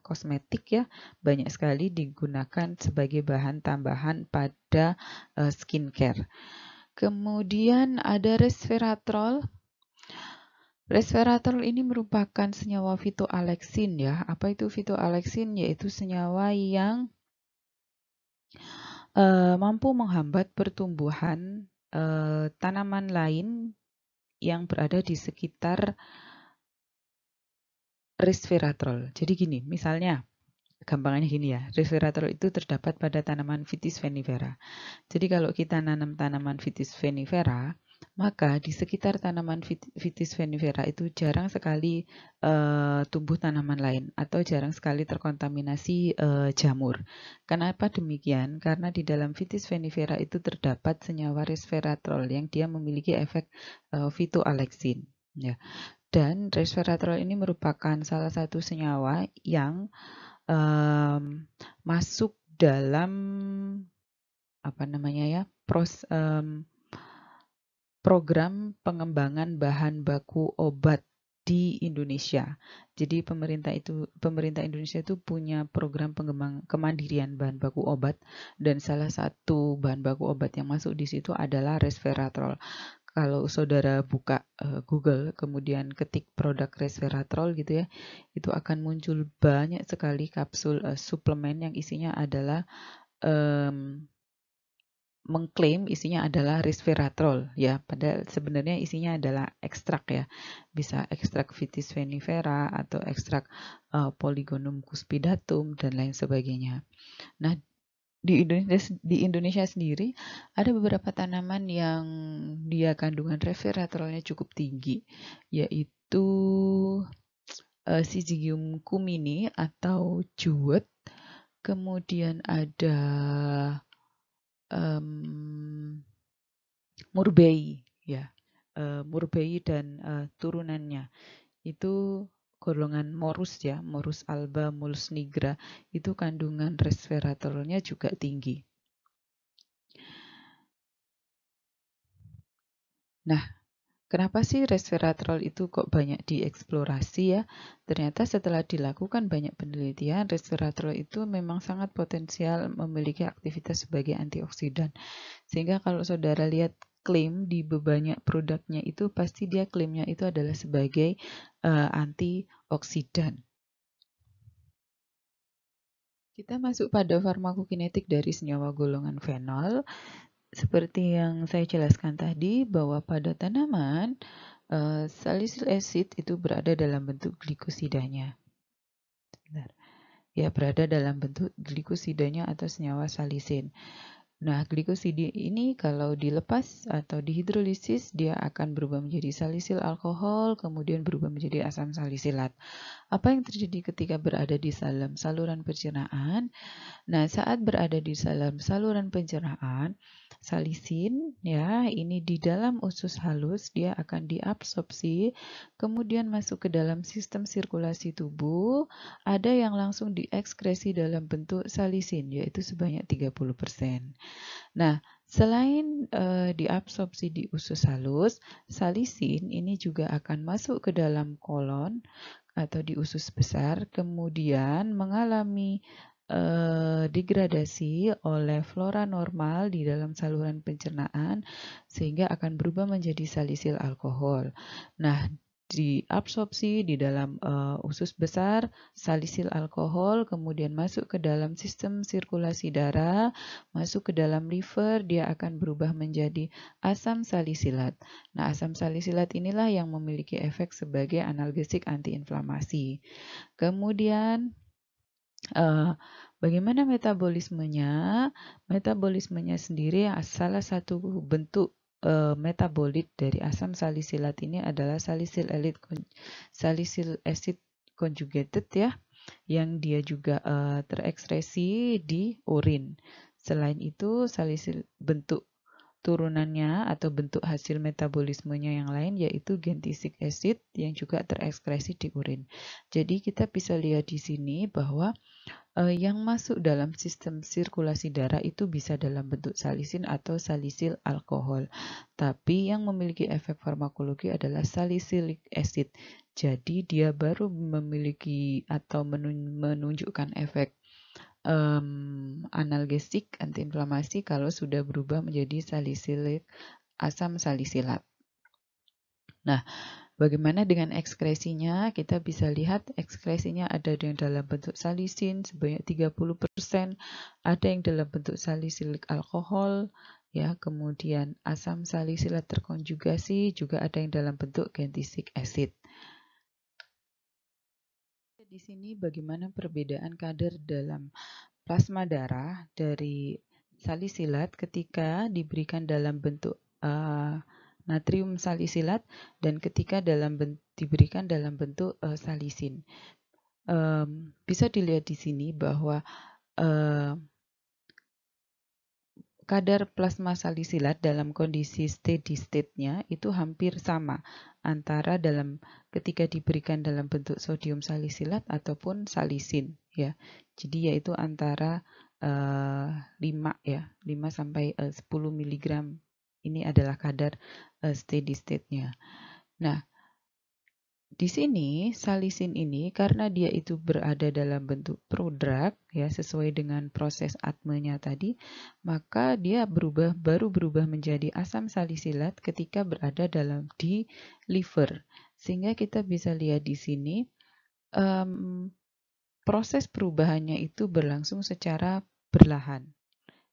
kosmetik ya banyak sekali digunakan sebagai bahan tambahan pada skincare. Kemudian ada resveratrol. Resveratrol ini merupakan senyawa fitoaleksin ya. Apa itu fitoaleksin? Yaitu senyawa yang mampu menghambat pertumbuhan tanaman lain yang berada di sekitar resveratrol. Jadi gini, misalnya gampangannya gini ya, resveratrol itu terdapat pada tanaman Vitis vinifera. Jadi kalau kita nanam tanaman Vitis vinifera, maka di sekitar tanaman Vitis vinifera itu jarang sekali tumbuh tanaman lain atau jarang sekali terkontaminasi jamur. Kenapa demikian? Karena di dalam Vitis vinifera itu terdapat senyawa resveratrol yang dia memiliki efek fitoaleksin. Ya. Dan resveratrol ini merupakan salah satu senyawa yang masuk dalam program pengembangan bahan baku obat di Indonesia. Jadi pemerintah Indonesia itu punya program kemandirian bahan baku obat, dan salah satu bahan baku obat yang masuk di situ adalah resveratrol. Kalau saudara buka Google, kemudian ketik produk resveratrol gitu ya, itu akan muncul banyak sekali kapsul suplemen yang isinya adalah mengklaim isinya adalah resveratrol ya, padahal sebenarnya isinya adalah ekstrak ya, bisa ekstrak Vitis vinifera atau ekstrak Polygonum cuspidatum dan lain sebagainya. Nah, di Indonesia sendiri ada beberapa tanaman yang dia kandungan resveratrolnya cukup tinggi, yaitu Syzygium cumini atau juwet, kemudian ada murbei ya, murbei dan turunannya itu golongan Morus ya, Morus alba, Mulus nigra, itu kandungan resveratrolnya juga tinggi. Nah, kenapa sih resveratrol itu kok banyak dieksplorasi ya? Ternyata setelah dilakukan banyak penelitian, resveratrol itu memang sangat potensial memiliki aktivitas sebagai antioksidan. Sehingga kalau saudara lihat klaim di banyak produknya itu, pasti dia klaimnya itu adalah sebagai antioksidan. Kita masuk pada farmakokinetik dari senyawa golongan fenol. Seperti yang saya jelaskan tadi, bahwa pada tanaman, salicylic acid itu berada dalam bentuk glikosidanya. Ya, berada dalam bentuk glikosidanya atau senyawa salisin. Nah, glikosida ini kalau dilepas atau dihidrolisis, dia akan berubah menjadi salisil alkohol, kemudian berubah menjadi asam salisilat. Apa yang terjadi ketika berada di dalam saluran pencernaan? Nah, saat berada di dalam saluran pencernaan, salisin ya, ini di dalam usus halus dia akan diabsorpsi, kemudian masuk ke dalam sistem sirkulasi tubuh, ada yang langsung diekskresi dalam bentuk salisin, yaitu sebanyak 30%. Nah, selain diabsorpsi di usus halus, salisin ini juga akan masuk ke dalam kolon atau di usus besar, kemudian mengalami degradasi oleh flora normal di dalam saluran pencernaan, sehingga akan berubah menjadi salisil alkohol. Nah, diabsorpsi di dalam usus besar, salisil alkohol, kemudian masuk ke dalam sistem sirkulasi darah, masuk ke dalam liver, dia akan berubah menjadi asam salisilat. Nah, asam salisilat inilah yang memiliki efek sebagai analgesik antiinflamasi. Kemudian bagaimana metabolismenya? Metabolismenya sendiri salah satu bentuk metabolit dari asam salisilat ini adalah salicyl acid conjugated ya, yang dia juga terekspresi di urin. Selain itu, salicyl bentuk turunannya atau bentuk hasil metabolismenya yang lain yaitu gentisic acid yang juga terekspresi di urin. Jadi kita bisa lihat di sini bahwa yang masuk dalam sistem sirkulasi darah itu bisa dalam bentuk salisin atau salisil alkohol. Tapi yang memiliki efek farmakologi adalah salicylic acid. Jadi dia baru memiliki atau menunjukkan efek analgesik antiinflamasi kalau sudah berubah menjadi asam salisilat. Nah, Bagaimana dengan ekskresinya? Kita bisa lihat ekskresinya ada yang dalam bentuk salisin sebanyak 30%, ada yang dalam bentuk salisilik alkohol, ya, kemudian asam salisilat terkonjugasi, juga ada yang dalam bentuk gentisic acid. Di sini bagaimana perbedaan kadar dalam plasma darah dari salisilat ketika diberikan dalam bentuk natrium salisilat dan ketika diberikan dalam bentuk salisin. Bisa dilihat di sini bahwa kadar plasma salisilat dalam kondisi steady state-nya itu hampir sama antara ketika diberikan dalam bentuk sodium salisilat ataupun salisin, ya. Jadi yaitu antara 5 ya, 5 sampai 10 mg. Ini adalah kadar steady state-nya. Nah, di sini salisin ini karena dia itu berada dalam bentuk prodrug, ya, sesuai dengan proses ATME-nya tadi, maka dia baru berubah menjadi asam salisilat ketika berada di liver. Sehingga kita bisa lihat di sini proses perubahannya itu berlangsung secara berlahan,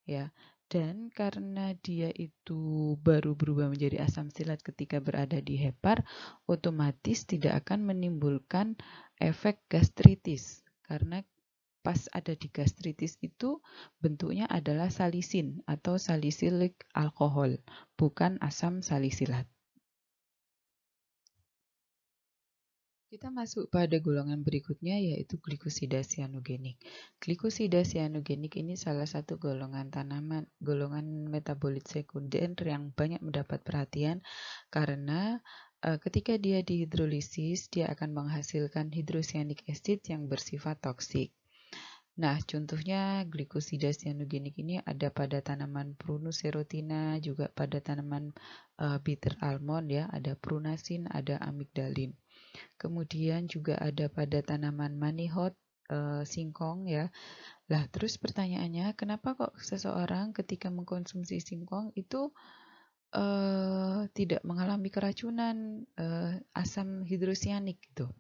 ya. Dan karena dia itu baru berubah menjadi asam silat ketika berada di hepar, otomatis tidak akan menimbulkan efek gastritis. Karena pas ada di gastritis itu bentuknya adalah salisin atau salisilik alkohol, bukan asam salisilat. Kita masuk pada golongan berikutnya, yaitu glikosida sianogenik. Glikosida sianogenik ini salah satu golongan metabolit sekunder yang banyak mendapat perhatian karena ketika dia dihidrolisis, dia akan menghasilkan hidrosianik acid yang bersifat toksik. Nah, contohnya glikosida sianogenik ini ada pada tanaman Prunus serotina, juga pada tanaman bitter almond, ya, ada prunasin, ada amigdalin. Kemudian juga ada pada tanaman manihot, singkong, ya. Lah, terus pertanyaannya, kenapa kok seseorang ketika mengkonsumsi singkong itu tidak mengalami keracunan asam hidrosianik gitu?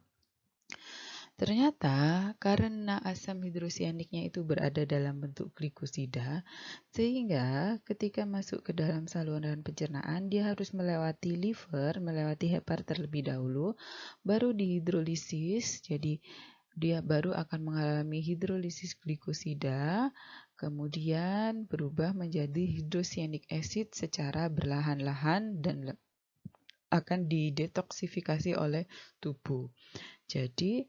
Ternyata karena asam hidrosianiknya itu berada dalam bentuk glikosida, sehingga ketika masuk ke dalam saluran pencernaan, dia harus melewati liver, melewati hepar terlebih dahulu, baru dihidrolisis, jadi dia baru akan mengalami hidrolisis glikosida, kemudian berubah menjadi hidrosianic acid secara berlahan-lahan dan akan didetoksifikasi oleh tubuh. Jadi,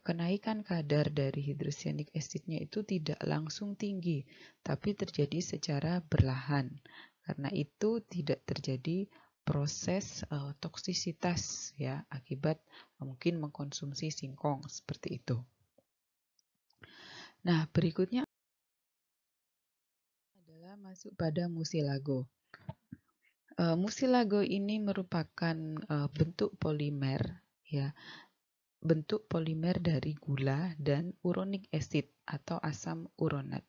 kenaikan kadar dari hidrosianic acidnya itu tidak langsung tinggi, tapi terjadi secara berlahan. Karena itu tidak terjadi proses toksisitas, ya, akibat mungkin mengkonsumsi singkong seperti itu. Nah, berikutnya adalah masuk pada musilago. Musilago ini merupakan bentuk polimer, ya, bentuk polimer dari gula dan uronic acid atau asam uronat,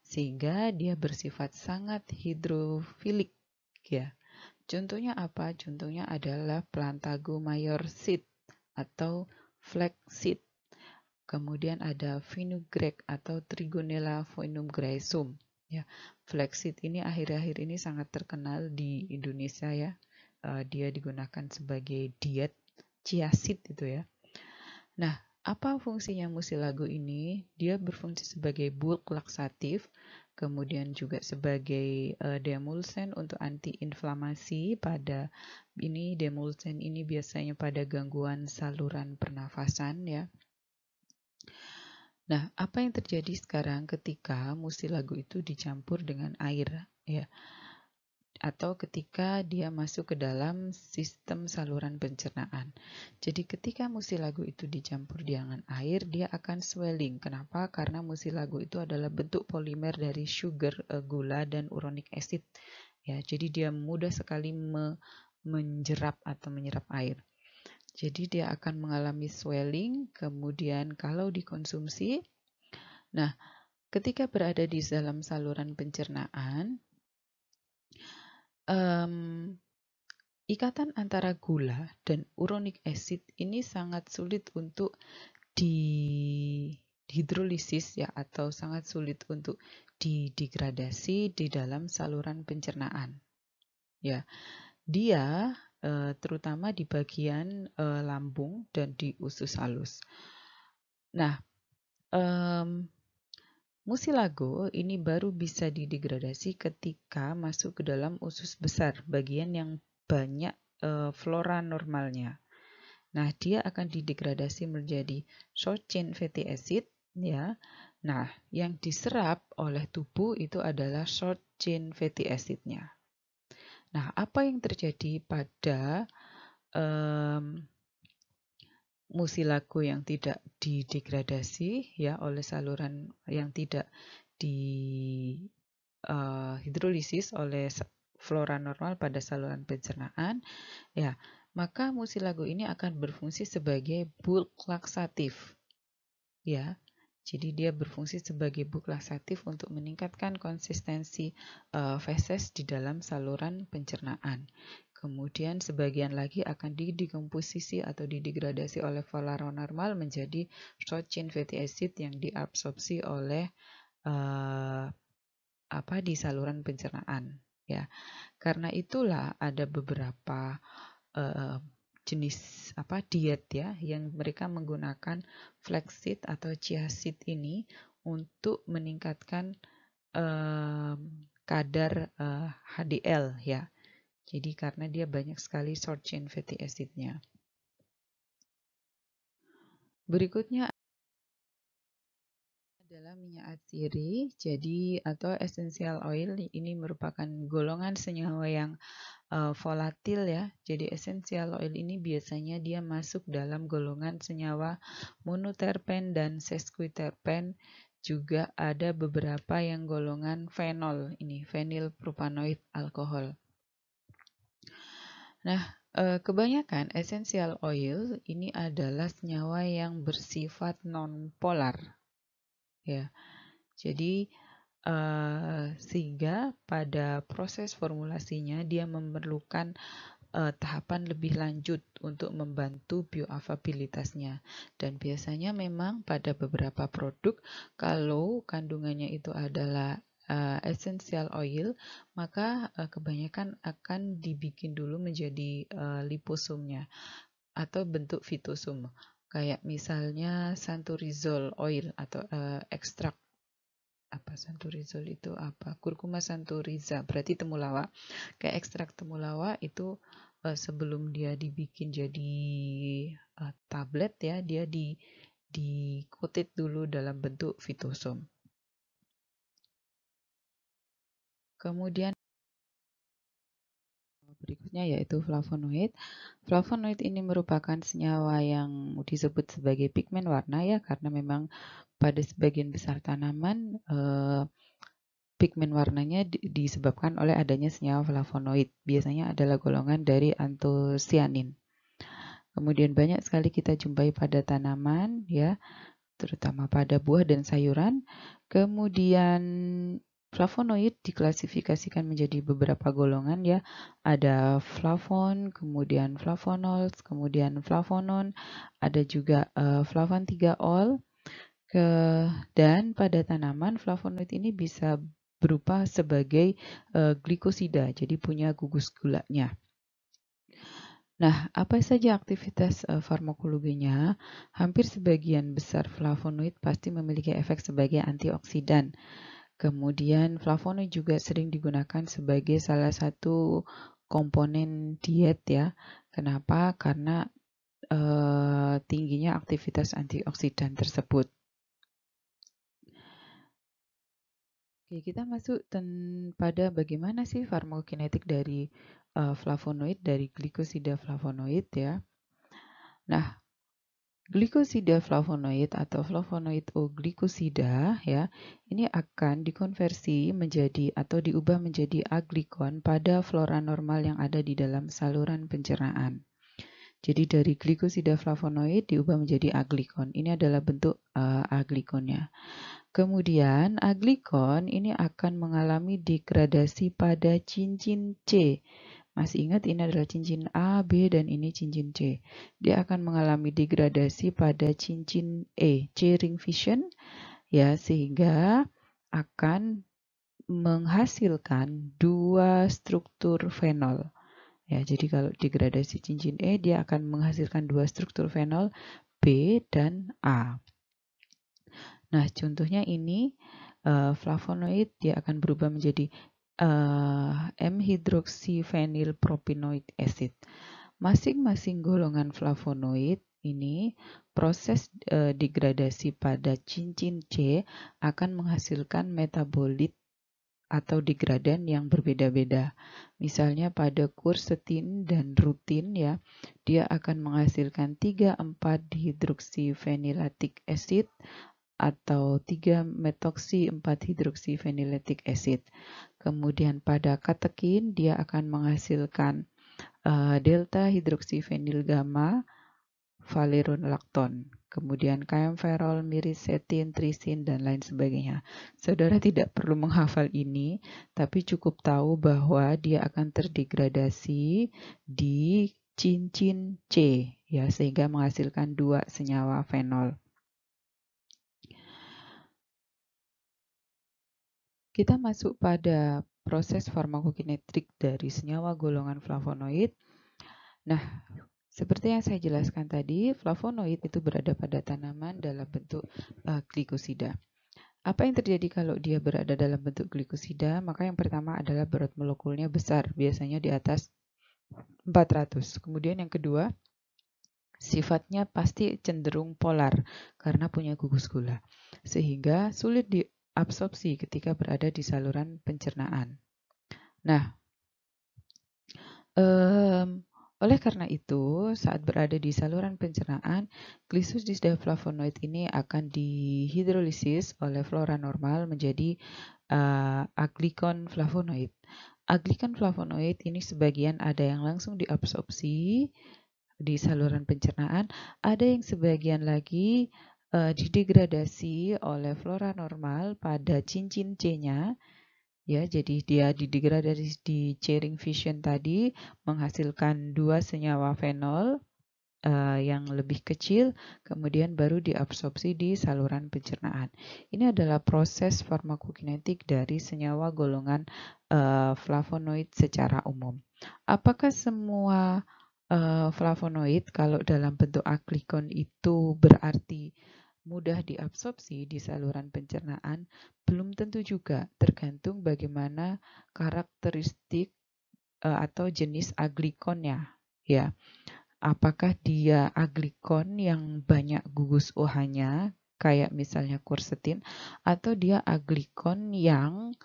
sehingga dia bersifat sangat hidrofilik, ya. Contohnya apa? Contohnya adalah Plantago mayor seed atau flaxseed. Kemudian ada fenugrec atau Trigonella fenugrasum, ya. Flaxseed ini akhir-akhir ini sangat terkenal di Indonesia, ya. Dia digunakan sebagai diet chia seed itu, ya. Nah, apa fungsinya musilago ini? Dia berfungsi sebagai bulk laksatif, kemudian juga sebagai demulsen untuk antiinflamasi pada demulsen ini biasanya pada gangguan saluran pernafasan, ya. Nah, apa yang terjadi sekarang ketika musilago itu dicampur dengan air, ya, atau ketika dia masuk ke dalam sistem saluran pencernaan. Jadi ketika musilago itu dicampur dengan air, dia akan swelling. Kenapa? Karena musilago itu adalah bentuk polimer dari sugar, gula, dan uronic acid. Ya, jadi dia mudah sekali menjerap atau menyerap air. Jadi dia akan mengalami swelling, kemudian kalau dikonsumsi, nah ketika berada di dalam saluran pencernaan, ikatan antara gula dan uronic acid ini sangat sulit untuk dihidrolisis ya, atau sangat sulit untuk didegradasi di dalam saluran pencernaan. Ya, dia terutama di bagian lambung dan di usus halus. Nah, musilago ini baru bisa didegradasi ketika masuk ke dalam usus besar, bagian yang banyak flora normalnya. Nah, dia akan didegradasi menjadi short chain fatty acid ya. Nah, yang diserap oleh tubuh itu adalah short chain fatty acid-nya. Nah, apa yang terjadi pada musilago yang tidak didegradasi ya oleh saluran yang tidak hidrolisis oleh flora normal pada saluran pencernaan ya, maka musilago ini akan berfungsi sebagai bulk laksatif ya. Jadi dia berfungsi sebagai bulk laksatif untuk meningkatkan konsistensi feses di dalam saluran pencernaan. Kemudian sebagian lagi akan didekomposisi atau didegradasi oleh flora normal menjadi short chain fatty acid yang diabsorpsi oleh di saluran pencernaan ya. Karena itulah ada beberapa jenis diet ya yang mereka menggunakan flaxseed atau chia seed ini untuk meningkatkan kadar HDL ya. Jadi karena dia banyak sekali short chain fatty acid-nya. Berikutnya adalah minyak atsiri, jadi atau essential oil. Ini merupakan golongan senyawa yang volatil ya. Jadi essential oil ini biasanya dia masuk dalam golongan senyawa monoterpen dan sesquiterpen. Juga ada beberapa yang golongan fenol, ini phenyl propanoid alkohol. Nah, kebanyakan essential oil ini adalah senyawa yang bersifat non-polar ya. Jadi sehingga pada proses formulasinya dia memerlukan tahapan lebih lanjut untuk membantu bioavailabilitasnya. Dan biasanya memang pada beberapa produk kalau kandungannya itu adalah essential oil, maka kebanyakan akan dibikin dulu menjadi liposomnya atau bentuk fitosum. Kayak misalnya santorizol oil atau ekstrak santorizol itu kurkuma santoriza, berarti temulawak. Kayak ekstrak temulawak itu sebelum dia dibikin jadi tablet ya, dia di-coated dulu dalam bentuk fitosom. Kemudian berikutnya yaitu flavonoid. Flavonoid ini merupakan senyawa yang disebut sebagai pigmen warna ya, karena memang pada sebagian besar tanaman pigmen warnanya disebabkan oleh adanya senyawa flavonoid. Biasanya adalah golongan dari antosianin. Kemudian banyak sekali kita jumpai pada tanaman ya, terutama pada buah dan sayuran. Kemudian flavonoid diklasifikasikan menjadi beberapa golongan ya. Ada flavon, kemudian flavonols, kemudian flavonon, ada juga flavon3-ol. Dan pada tanaman flavonoid ini bisa berupa sebagai glikosida, jadi punya gugus gulanya. Nah, apa saja aktivitas farmakologinya? Hampir sebagian besar flavonoid pasti memiliki efek sebagai antioksidan. Kemudian flavonoid juga sering digunakan sebagai salah satu komponen diet ya. Kenapa? Karena tingginya aktivitas antioksidan tersebut. Oke, kita masuk pada bagaimana sih farmakokinetik dari flavonoid, dari glikosida flavonoid ya. Nah, glikosida flavonoid atau flavonoid O glikosida ya, ini akan dikonversi menjadi atau diubah menjadi aglikon pada flora normal yang ada di dalam saluran pencernaan. Jadi dari glikosida flavonoid diubah menjadi aglikon. Ini adalah bentuk aglikonnya. Kemudian aglikon ini akan mengalami degradasi pada cincin C Masih ingat ini adalah cincin A, B, dan ini cincin C. Dia akan mengalami degradasi pada cincin E, C ring fission, ya, sehingga akan menghasilkan dua struktur fenol. Ya, jadi kalau degradasi cincin E, dia akan menghasilkan dua struktur fenol, B dan A. Nah, contohnya ini flavonoid, dia akan berubah menjadi M-hydroxyphenylpropanoic acid. Masing-masing golongan flavonoid ini proses degradasi pada cincin C akan menghasilkan metabolit atau degradan yang berbeda-beda. Misalnya pada quercetin dan rutin, ya, dia akan menghasilkan 3,4-dihidroksifenilatic acid atau 3-methoxy-4-hidroksifenilatic acid. Kemudian pada katekin dia akan menghasilkan delta hidroksifenil gamma valerolacton. Kemudian kaempferol, mirisetin, trisin, dan lain sebagainya. Saudara tidak perlu menghafal ini, tapi cukup tahu bahwa dia akan terdegradasi di cincin C, ya, sehingga menghasilkan dua senyawa fenol. Kita masuk pada proses farmakokinetik dari senyawa golongan flavonoid. Nah, seperti yang saya jelaskan tadi, flavonoid itu berada pada tanaman dalam bentuk glikosida. Apa yang terjadi kalau dia berada dalam bentuk glikosida? Maka yang pertama adalah berat molekulnya besar, biasanya di atas 400. Kemudian yang kedua, sifatnya pasti cenderung polar karena punya gugus gula, sehingga sulit diabsorpsi ketika berada di saluran pencernaan. Nah, oleh karena itu, saat berada di saluran pencernaan, glycoside-flavonoid ini akan dihidrolisis oleh flora normal menjadi aglikon flavonoid. Aglikon flavonoid ini sebagian ada yang langsung diabsorpsi di saluran pencernaan, ada yang sebagian lagi didegradasi oleh flora normal pada cincin C-nya. Ya, jadi dia didegradasi di C-ring fission tadi menghasilkan dua senyawa fenol yang lebih kecil, kemudian baru diabsorpsi di saluran pencernaan. Ini adalah proses farmakokinetik dari senyawa golongan flavonoid secara umum. Apakah semua flavonoid kalau dalam bentuk aglikon itu berarti mudah diabsorpsi di saluran pencernaan? Belum tentu juga, tergantung bagaimana karakteristik atau jenis aglikonnya, ya. Apakah dia aglikon yang banyak gugus OH-nya, kayak misalnya quercetin, atau dia aglikon yang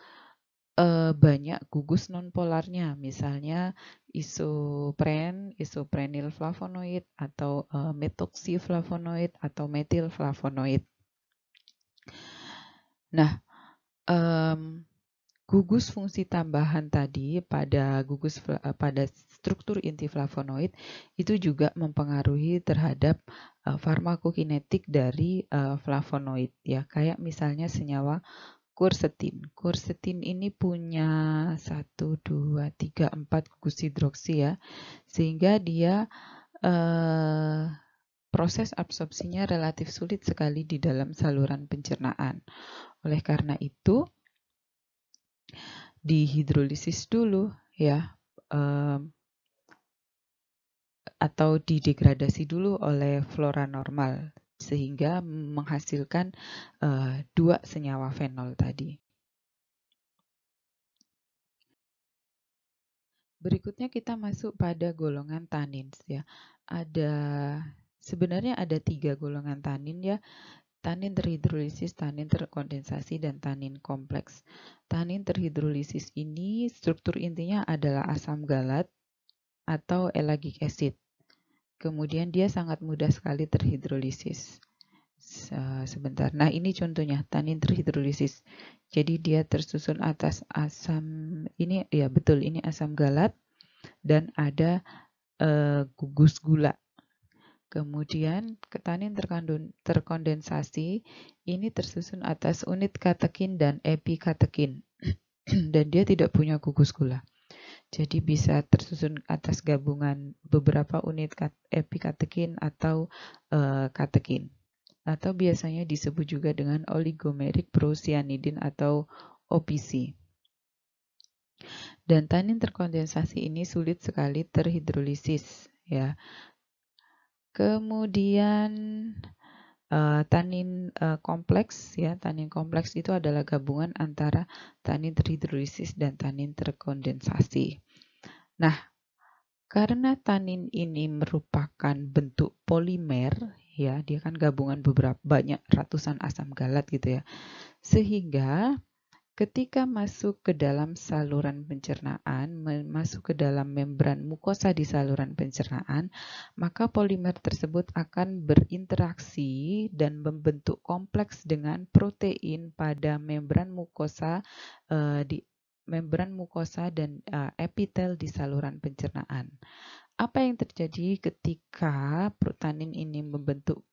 banyak gugus nonpolarnya, misalnya isopren, isoprenil flavonoid, atau methoxyflavonoid, atau metilflavonoid. Nah, gugus fungsi tambahan tadi pada pada struktur inti flavonoid itu juga mempengaruhi terhadap farmakokinetik dari flavonoid, ya, kayak misalnya senyawa quercetin. Quercetin ini punya 1, 2, 3, 4 gugus hidroksi, ya, sehingga dia proses absorpsinya relatif sulit sekali di dalam saluran pencernaan. Oleh karena itu, dihidrolisis dulu, ya, atau didegradasi dulu oleh flora normal sehingga menghasilkan dua senyawa fenol tadi. Berikutnya kita masuk pada golongan tannins, ya. Sebenarnya ada 3 golongan tannin, ya. Tannin terhidrolisis, tannin terkondensasi, dan tannin kompleks. Tannin terhidrolisis ini struktur intinya adalah asam galat atau ellagic acid. Kemudian dia sangat mudah sekali terhidrolisis. Sebentar. Nah, ini contohnya tannin terhidrolisis. Jadi dia tersusun atas asam ini, ya betul, ini asam galat dan ada gugus gula. Kemudian tannin terkondensasi ini tersusun atas unit katekin dan epikatekin dan dia tidak punya gugus gula. Jadi bisa tersusun atas gabungan beberapa unit epikatekin atau katekin. Atau biasanya disebut juga dengan oligomeric procyanidin atau OPC. Dan tanin terkondensasi ini sulit sekali terhidrolisis, ya. Kemudian tanin kompleks, ya. Tanin kompleks itu adalah gabungan antara tanin terhidrolisis dan tanin terkondensasi. Nah, karena tanin ini merupakan bentuk polimer, ya, dia kan gabungan banyak ratusan asam galat gitu ya. Sehingga ketika masuk ke dalam saluran pencernaan, masuk ke dalam membran mukosa di saluran pencernaan, maka polimer tersebut akan berinteraksi dan membentuk kompleks dengan protein pada membran mukosa dan epitel di saluran pencernaan. Apa yang terjadi ketika protanin ini membentuk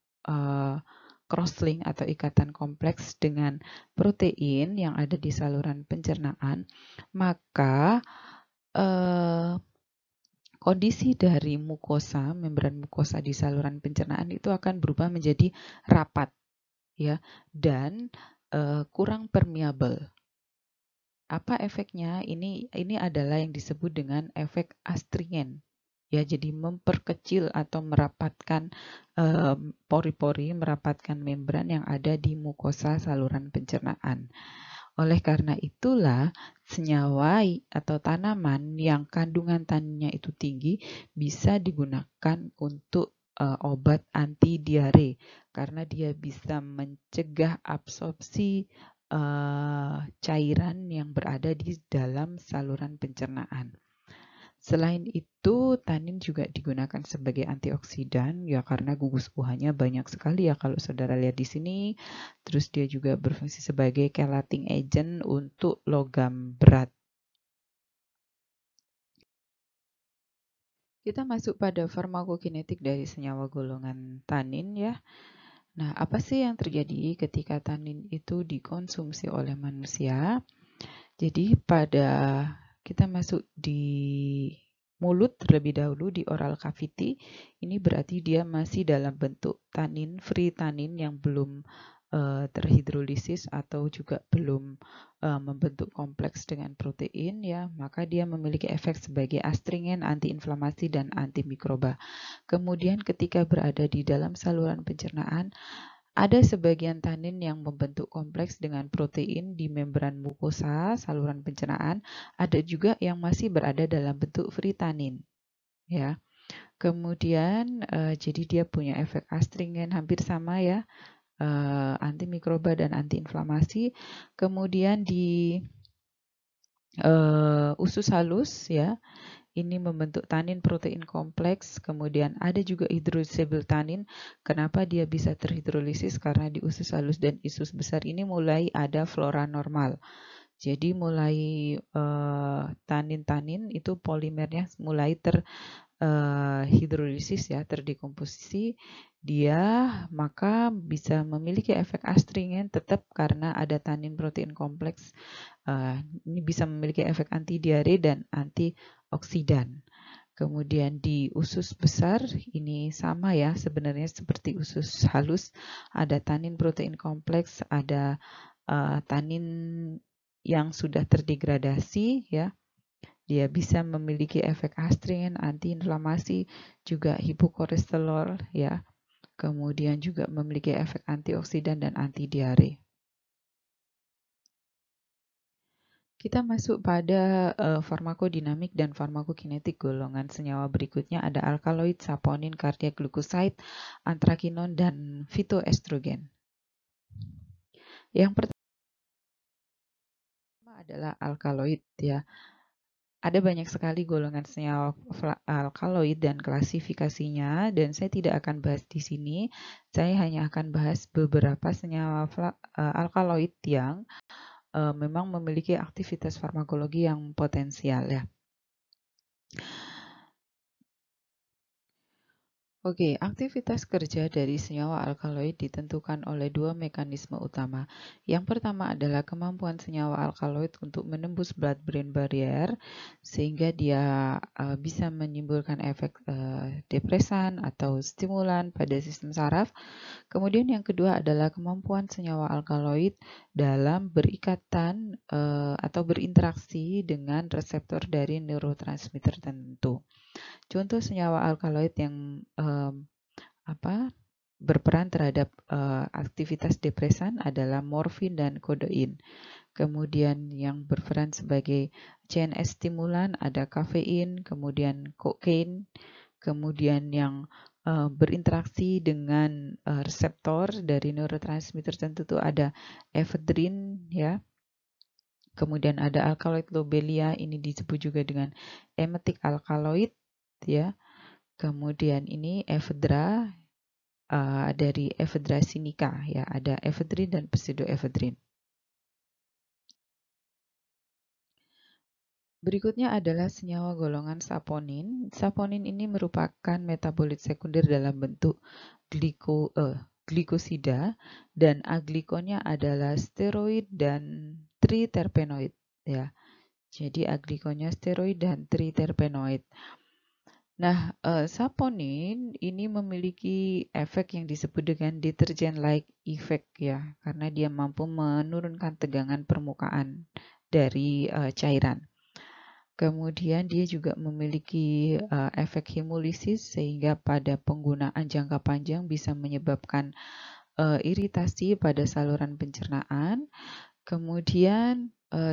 crosslink atau ikatan kompleks dengan protein yang ada di saluran pencernaan, maka kondisi dari mukosa, membran mukosa di saluran pencernaan itu akan berubah menjadi rapat, ya, dan kurang permeabel. Apa efeknya? Ini adalah yang disebut dengan efek astringen. Ya, jadi memperkecil atau merapatkan pori-pori, merapatkan membran yang ada di mukosa saluran pencernaan. Oleh karena itulah, senyawa atau tanaman yang kandungan taninnya itu tinggi bisa digunakan untuk obat anti diare karena dia bisa mencegah absorpsi cairan yang berada di dalam saluran pencernaan. Selain itu, tanin juga digunakan sebagai antioksidan, ya karena gugus buahnya banyak sekali ya kalau saudara lihat di sini. Terus dia juga berfungsi sebagai chelating agent untuk logam berat. Kita masuk pada farmakokinetik dari senyawa golongan tanin ya. Nah, apa sih yang terjadi ketika tanin itu dikonsumsi oleh manusia? Jadi kita masuk di mulut terlebih dahulu di oral cavity, ini berarti dia masih dalam bentuk tanin, free tanin yang belum terhidrolisis atau juga belum membentuk kompleks dengan protein, ya, maka dia memiliki efek sebagai astringen, antiinflamasi dan antimikroba. Kemudian ketika berada di dalam saluran pencernaan, ada sebagian tanin yang membentuk kompleks dengan protein di membran mukosa saluran pencernaan, ada juga yang masih berada dalam bentuk free tanin, ya. Kemudian jadi dia punya efek astringen hampir sama ya, antimikroba dan antiinflamasi. Kemudian di usus halus ya, ini membentuk tanin protein kompleks, kemudian ada juga hidrolysable tanin. Kenapa dia bisa terhidrolisis? Karena di usus halus dan usus besar ini mulai ada flora normal. Jadi mulai tanin-tanin itu polimernya mulai terhidrolisis ya, terdekomposisi. Dia maka bisa memiliki efek astringen tetap karena ada tanin protein kompleks. Ini bisa memiliki efek anti diare dan antioksidan. Kemudian di usus besar ini sama ya, sebenarnya seperti usus halus, ada tanin protein kompleks, ada tanin yang sudah terdegradasi ya. Dia bisa memiliki efek astringen, antiinflamasi, juga hipokolesterol ya. Kemudian juga memiliki efek antioksidan dan anti diare. Kita masuk pada farmakodinamik dan farmakokinetik golongan senyawa berikutnya ada alkaloid, saponin, cardiac glucoside, antrakinon, dan fitoestrogen. Yang pertama adalah alkaloid ya. Ada banyak sekali golongan senyawa alkaloid dan klasifikasinya, dan saya tidak akan bahas di sini. Saya hanya akan bahas beberapa senyawa alkaloid yang memang memiliki aktivitas farmakologi yang potensial ya. Oke, aktivitas kerja dari senyawa alkaloid ditentukan oleh dua mekanisme utama. Yang pertama adalah kemampuan senyawa alkaloid untuk menembus blood-brain barrier sehingga dia bisa menimbulkan efek depresan atau stimulan pada sistem saraf. Kemudian yang kedua adalah kemampuan senyawa alkaloid dalam berikatan atau berinteraksi dengan reseptor dari neurotransmitter tertentu. Contoh senyawa alkaloid yang berperan terhadap aktivitas depresan adalah morfin dan kodein. Kemudian yang berperan sebagai CNS stimulan ada kafein, kemudian kokain, kemudian yang berinteraksi dengan reseptor dari neurotransmitter tertentu ada efedrin, ya. Kemudian ada alkaloid lobelia, ini disebut juga dengan emetic alkaloid, ya. Kemudian ini ephedra dari ephedra sinica, ya, ada ephedrin dan pseudoephedrin. Berikutnya adalah senyawa golongan saponin. Saponin ini merupakan metabolit sekunder dalam bentuk glikosida dan aglikonnya adalah steroid dan triterpenoid, ya. Jadi aglikonnya steroid dan triterpenoid. Nah, saponin ini memiliki efek yang disebut dengan detergen-like effect, ya, karena dia mampu menurunkan tegangan permukaan dari cairan. Kemudian dia juga memiliki efek hemolisis sehingga pada penggunaan jangka panjang bisa menyebabkan iritasi pada saluran pencernaan. Kemudian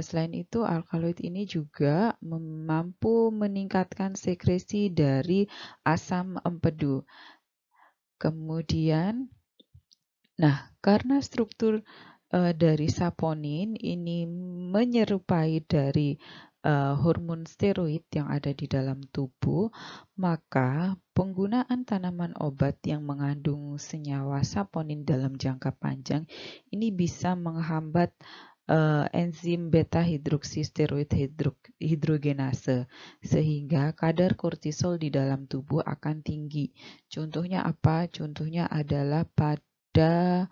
selain itu alkaloid ini juga mampu meningkatkan sekresi dari asam empedu. Kemudian, karena struktur dari saponin ini menyerupai dari hormon steroid yang ada di dalam tubuh, maka penggunaan tanaman obat yang mengandung senyawa saponin dalam jangka panjang ini bisa menghambat enzim beta hidroksisteroid hidrogenase sehingga kadar kortisol di dalam tubuh akan tinggi. Contohnya apa? Contohnya adalah pada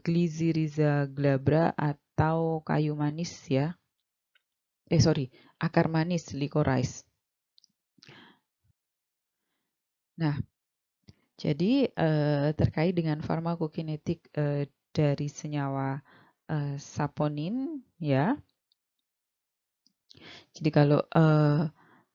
Glycyrrhiza glabra atau kayu manis, ya. Akar manis licorice. Nah, jadi terkait dengan farmakokinetik dari senyawa saponin, ya. Jadi kalau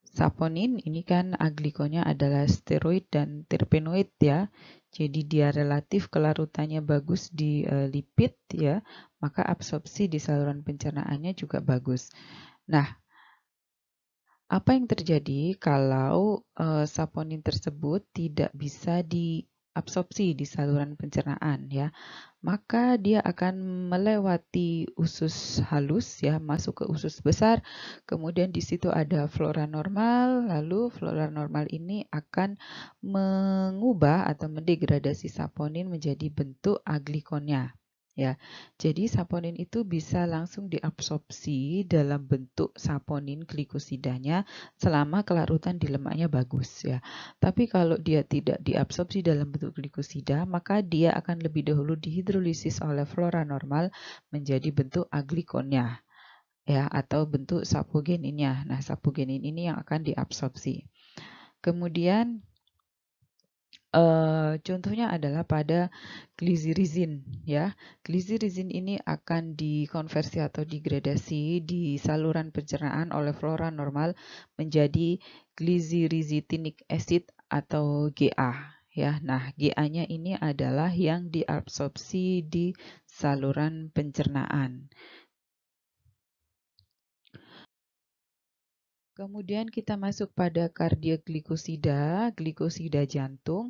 saponin ini kan aglikonnya adalah steroid dan terpenoid, ya. Jadi dia relatif kelarutannya bagus di lipid, ya. Maka absorpsi di saluran pencernaannya juga bagus. Nah, apa yang terjadi kalau saponin tersebut tidak bisa diabsorpsi di saluran pencernaan, ya? Maka dia akan melewati usus halus, ya, masuk ke usus besar. Kemudian di situ ada flora normal, lalu flora normal ini akan mengubah atau mendegradasi saponin menjadi bentuk aglikonnya. Ya, jadi saponin itu bisa langsung diabsorpsi dalam bentuk saponin glikosidanya selama kelarutan di lemaknya bagus, ya. Tapi kalau dia tidak diabsorpsi dalam bentuk glikosida, maka dia akan lebih dahulu dihidrolisis oleh flora normal menjadi bentuk aglikonnya, ya, atau bentuk sapogeninnya. Nah, sapogenin ini yang akan diabsorpsi. Kemudian contohnya adalah pada glycyrrhizin, ya. Glycyrrhizin ini akan dikonversi atau digradasi di saluran pencernaan oleh flora normal menjadi glycyrrhizitinic acid atau GA, ya. Nah, GA-nya ini adalah yang diabsorpsi di saluran pencernaan. Kemudian kita masuk pada kardioglikosida, glikosida jantung.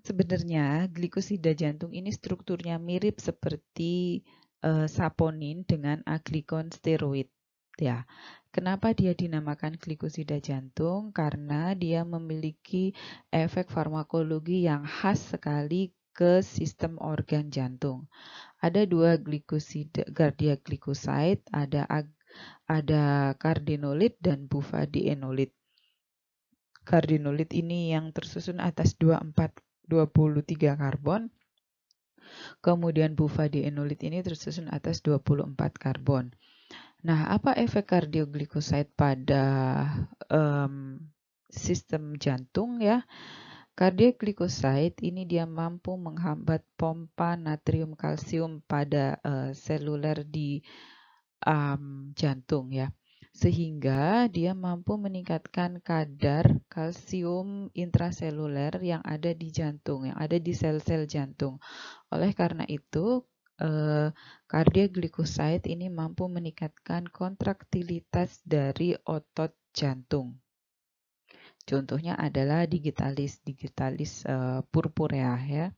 Sebenarnya glikosida jantung ini strukturnya mirip seperti saponin dengan aglikon steroid, ya. Kenapa dia dinamakan glikosida jantung? Karena dia memiliki efek farmakologi yang khas sekali ke sistem organ jantung. Ada dua glikosida cardiac glycoside, ada cardenolid dan bufadienolid. kardinolit ini yang tersusun atas 23 karbon. Kemudian bufadienolit ini tersusun atas 24 karbon. Nah, apa efek kardioglikosid pada sistem jantung ya? Kardioglikosid ini dia mampu menghambat pompa natrium kalsium pada seluler di jantung ya. Sehingga dia mampu meningkatkan kadar kalsium intraseluler yang ada di jantung, yang ada di sel-sel jantung. Oleh karena itu, kardioglikosid ini mampu meningkatkan kontraktilitas dari otot jantung. Contohnya adalah digitalis purpurea ya.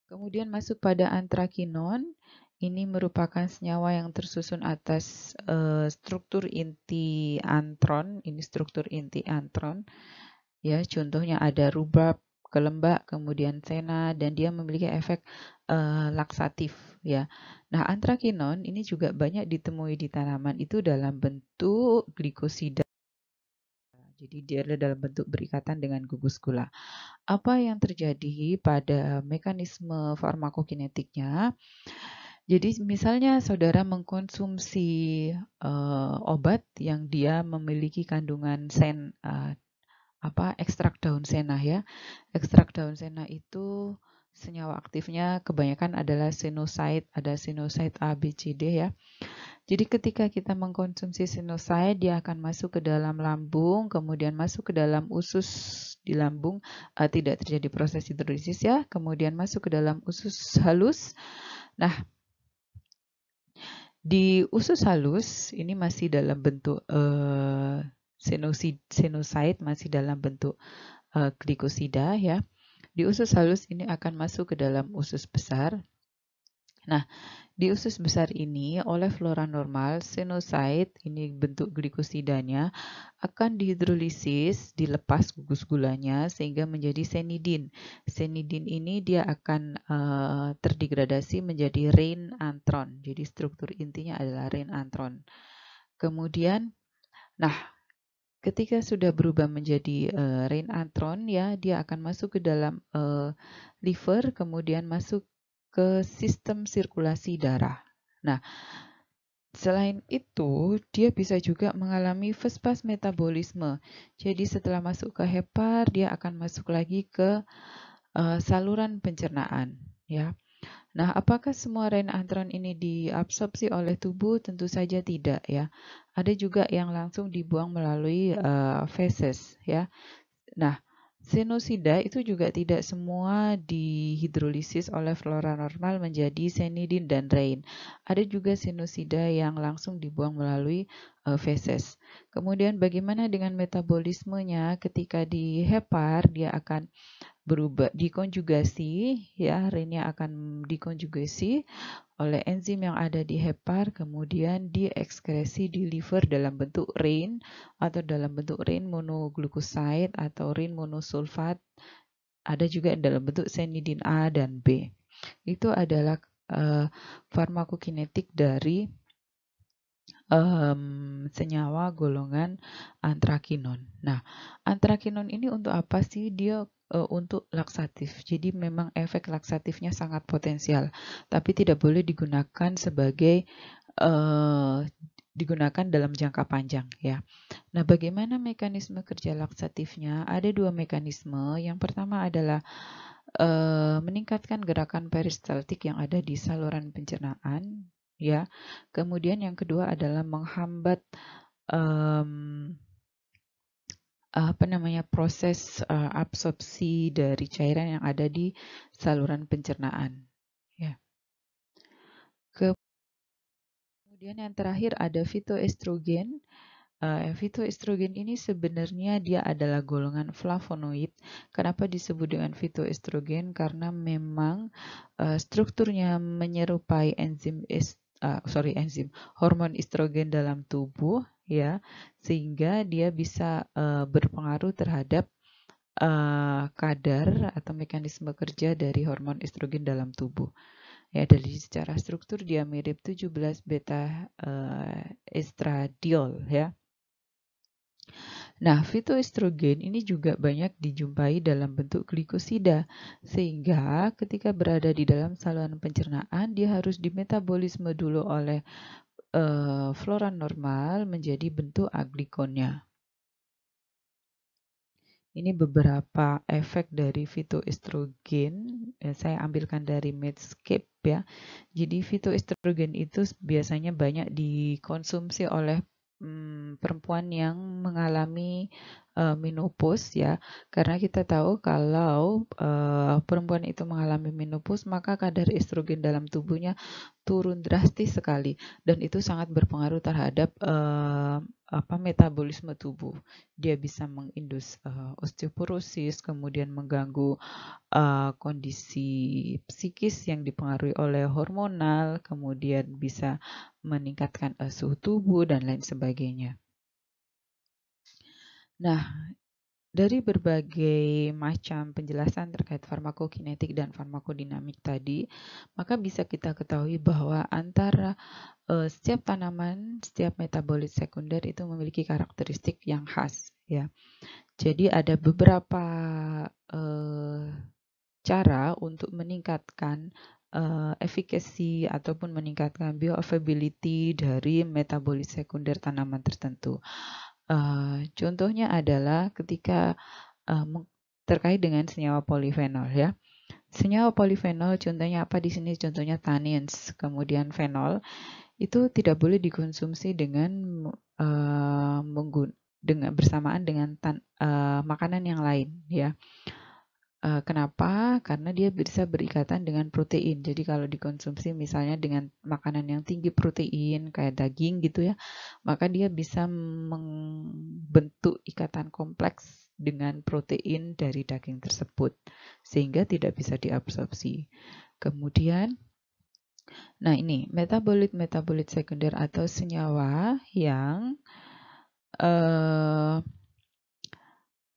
Kemudian masuk pada antrakinon. Ini merupakan senyawa yang tersusun atas struktur inti antron. Ini struktur inti antron. Ya, contohnya ada rubab, kelembak, kemudian sena, dan dia memiliki efek laksatif. Ya, nah antrakinon ini juga banyak ditemui di tanaman itu dalam bentuk glikosida. Jadi dia dalam bentuk berikatan dengan gugus gula. Apa yang terjadi pada mekanisme farmakokinetiknya? Jadi misalnya saudara mengkonsumsi obat yang dia memiliki kandungan ekstrak daun sena ya. Ekstrak daun sena itu senyawa aktifnya kebanyakan adalah sinusaid, ada sinusaid A, B, C, D ya. Jadi ketika kita mengkonsumsi sinusaid, dia akan masuk ke dalam lambung, kemudian masuk ke dalam usus di lambung, tidak terjadi proses hidrolisis ya, kemudian masuk ke dalam usus halus. Nah, di usus halus ini masih dalam bentuk sinusaid, masih dalam bentuk glikosida ya. Di usus halus ini akan masuk ke dalam usus besar. Nah, di usus besar ini oleh flora normal, sinusaid, ini bentuk glikosidanya, akan dihidrolisis, dilepas gugus gulanya sehingga menjadi senidin. Senidin ini dia akan terdegradasi menjadi rein-antron. Jadi struktur intinya adalah rein-antron. Kemudian, nah ketika sudah berubah menjadi rein-antron ya, dia akan masuk ke dalam liver, kemudian masuk ke sistem sirkulasi darah. Nah, selain itu, dia bisa juga mengalami fase metabolisme. Jadi setelah masuk ke hepar, dia akan masuk lagi ke saluran pencernaan. Ya. Nah, apakah semua rein-antron ini diabsorpsi oleh tubuh? Tentu saja tidak. Ya. Ada juga yang langsung dibuang melalui feses. Ya. Nah, sinosida itu juga tidak semua dihidrolisis oleh flora normal menjadi senidin dan rein. Ada juga sinosida yang langsung dibuang melalui feses. Kemudian bagaimana dengan metabolismenya? Ketika di hepar dia akan berubah dikonjugasi ya, reinnya akan dikonjugasi oleh enzim yang ada di hepar, kemudian diekskresi di liver dalam bentuk rein atau dalam bentuk rein monoglucoside atau rein monosulfat. Ada juga dalam bentuk senidin A dan B. Itu adalah farmakokinetik dari senyawa golongan antrakinon. Nah, antrakinon ini untuk apa sih? Dia untuk laksatif. Jadi memang efek laksatifnya sangat potensial, tapi tidak boleh digunakan sebagai digunakan dalam jangka panjang ya. Nah, bagaimana mekanisme kerja laksatifnya? Ada dua mekanisme. Yang pertama adalah meningkatkan gerakan peristaltik yang ada di saluran pencernaan ya. Kemudian yang kedua adalah menghambat proses absorpsi dari cairan yang ada di saluran pencernaan ya. Kemudian yang terakhir ada fitoestrogen. Fitoestrogen ini sebenarnya dia adalah golongan flavonoid. Kenapa disebut dengan fitoestrogen? Karena memang strukturnya menyerupai hormon estrogen dalam tubuh ya, sehingga dia bisa berpengaruh terhadap kadar atau mekanisme kerja dari hormon estrogen dalam tubuh. Ya, dari secara struktur dia mirip 17 beta estradiol ya. Nah, fitoestrogen ini juga banyak dijumpai dalam bentuk glikosida, sehingga ketika berada di dalam saluran pencernaan, dia harus dimetabolisme dulu oleh flora normal menjadi bentuk aglikonnya. Ini beberapa efek dari fitoestrogen, saya ambilkan dari Medscape ya. Jadi fitoestrogen itu biasanya banyak dikonsumsi oleh perempuan yang mengalami menopause ya. Karena kita tahu kalau perempuan itu mengalami menopause, maka kadar estrogen dalam tubuhnya turun drastis sekali dan itu sangat berpengaruh terhadap metabolisme tubuh. Dia bisa mengindus osteoporosis, kemudian mengganggu kondisi psikis yang dipengaruhi oleh hormonal, kemudian bisa meningkatkan suhu tubuh dan lain sebagainya. Nah, dari berbagai macam penjelasan terkait farmakokinetik dan farmakodinamik tadi, maka bisa kita ketahui bahwa antara setiap tanaman, setiap metabolit sekunder itu memiliki karakteristik yang khas ya. Jadi ada beberapa cara untuk meningkatkan efikasi ataupun meningkatkan bioavailability dari metabolit sekunder tanaman tertentu. Contohnya adalah ketika terkait dengan senyawa polifenol ya. Senyawa polifenol contohnya apa di sini? Contohnya tannins, kemudian fenol itu tidak boleh dikonsumsi dengan bersamaan dengan makanan yang lain ya. Kenapa? Karena dia bisa berikatan dengan protein. Jadi kalau dikonsumsi misalnya dengan makanan yang tinggi protein kayak daging gitu ya, maka dia bisa membentuk ikatan kompleks dengan protein dari daging tersebut sehingga tidak bisa diabsorpsi. Kemudian, nah ini metabolit sekunder atau senyawa yang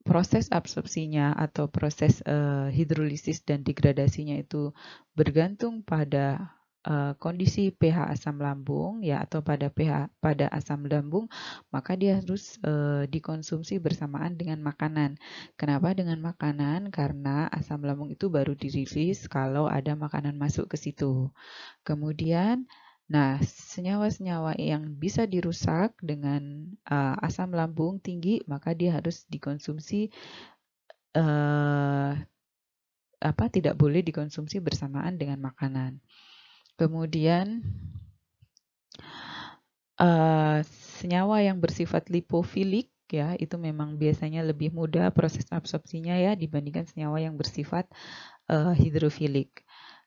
proses absorpsinya atau proses hidrolisis dan degradasinya itu bergantung pada kondisi pH asam lambung ya atau pada asam lambung, maka dia harus dikonsumsi bersamaan dengan makanan. Kenapa dengan makanan? Karena asam lambung itu baru dirilis kalau ada makanan masuk ke situ. Kemudian, nah senyawa-senyawa yang bisa dirusak dengan asam lambung tinggi, maka dia harus dikonsumsi tidak boleh dikonsumsi bersamaan dengan makanan. Kemudian senyawa yang bersifat lipofilik ya itu memang biasanya lebih mudah proses absorpsinya ya dibandingkan senyawa yang bersifat hidrofilik.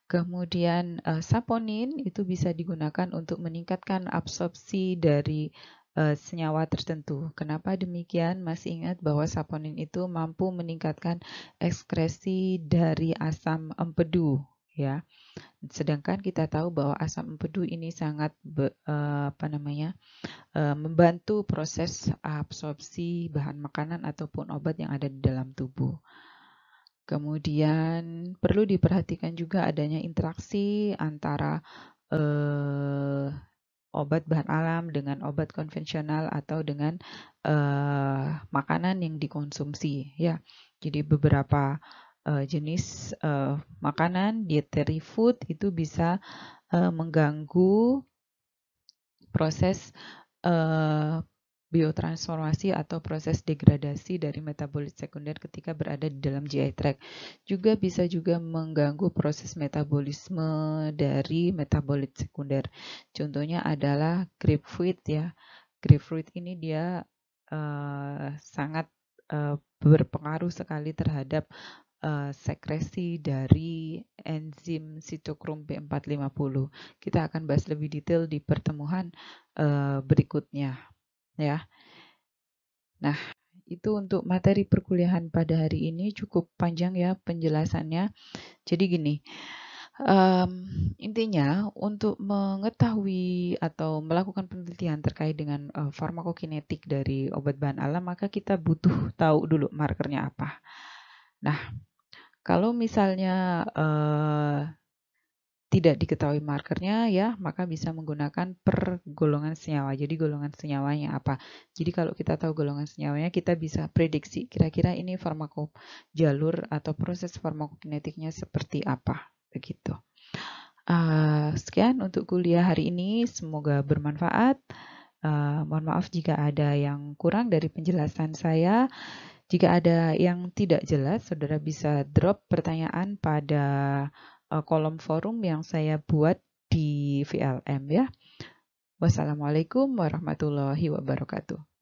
Kemudian saponin itu bisa digunakan untuk meningkatkan absorpsi dari senyawa tertentu. Kenapa demikian? Masih ingat bahwa saponin itu mampu meningkatkan ekskresi dari asam empedu, ya. Sedangkan kita tahu bahwa asam empedu ini sangat membantu proses absorpsi bahan makanan ataupun obat yang ada di dalam tubuh. Kemudian perlu diperhatikan juga adanya interaksi antara obat bahan alam dengan obat konvensional atau dengan makanan yang dikonsumsi ya. Jadi beberapa jenis makanan dietary food itu bisa mengganggu proses biotransformasi atau proses degradasi dari metabolit sekunder ketika berada di dalam GI tract. Juga bisa juga mengganggu proses metabolisme dari metabolit sekunder. Contohnya adalah grapefruit ya. Grapefruit ini dia sangat berpengaruh sekali terhadap sekresi dari enzim sitokrom P450. Kita akan bahas lebih detail di pertemuan berikutnya ya. Nah, itu untuk materi perkuliahan pada hari ini cukup panjang ya penjelasannya. Jadi gini, intinya untuk mengetahui atau melakukan penelitian terkait dengan farmakokinetik dari obat bahan alam, maka kita butuh tahu dulu markernya apa. Nah, kalau misalnya tidak diketahui markernya ya, maka bisa menggunakan per golongan senyawa. Jadi golongan senyawanya apa? Jadi kalau kita tahu golongan senyawanya, kita bisa prediksi kira-kira ini jalur atau proses farmakokinetiknya seperti apa, begitu. Sekian untuk kuliah hari ini, semoga bermanfaat. Mohon maaf jika ada yang kurang dari penjelasan saya. Jika ada yang tidak jelas, saudara bisa drop pertanyaan pada kolom forum yang saya buat di VLM ya. Wassalamualaikum warahmatullahi wabarakatuh.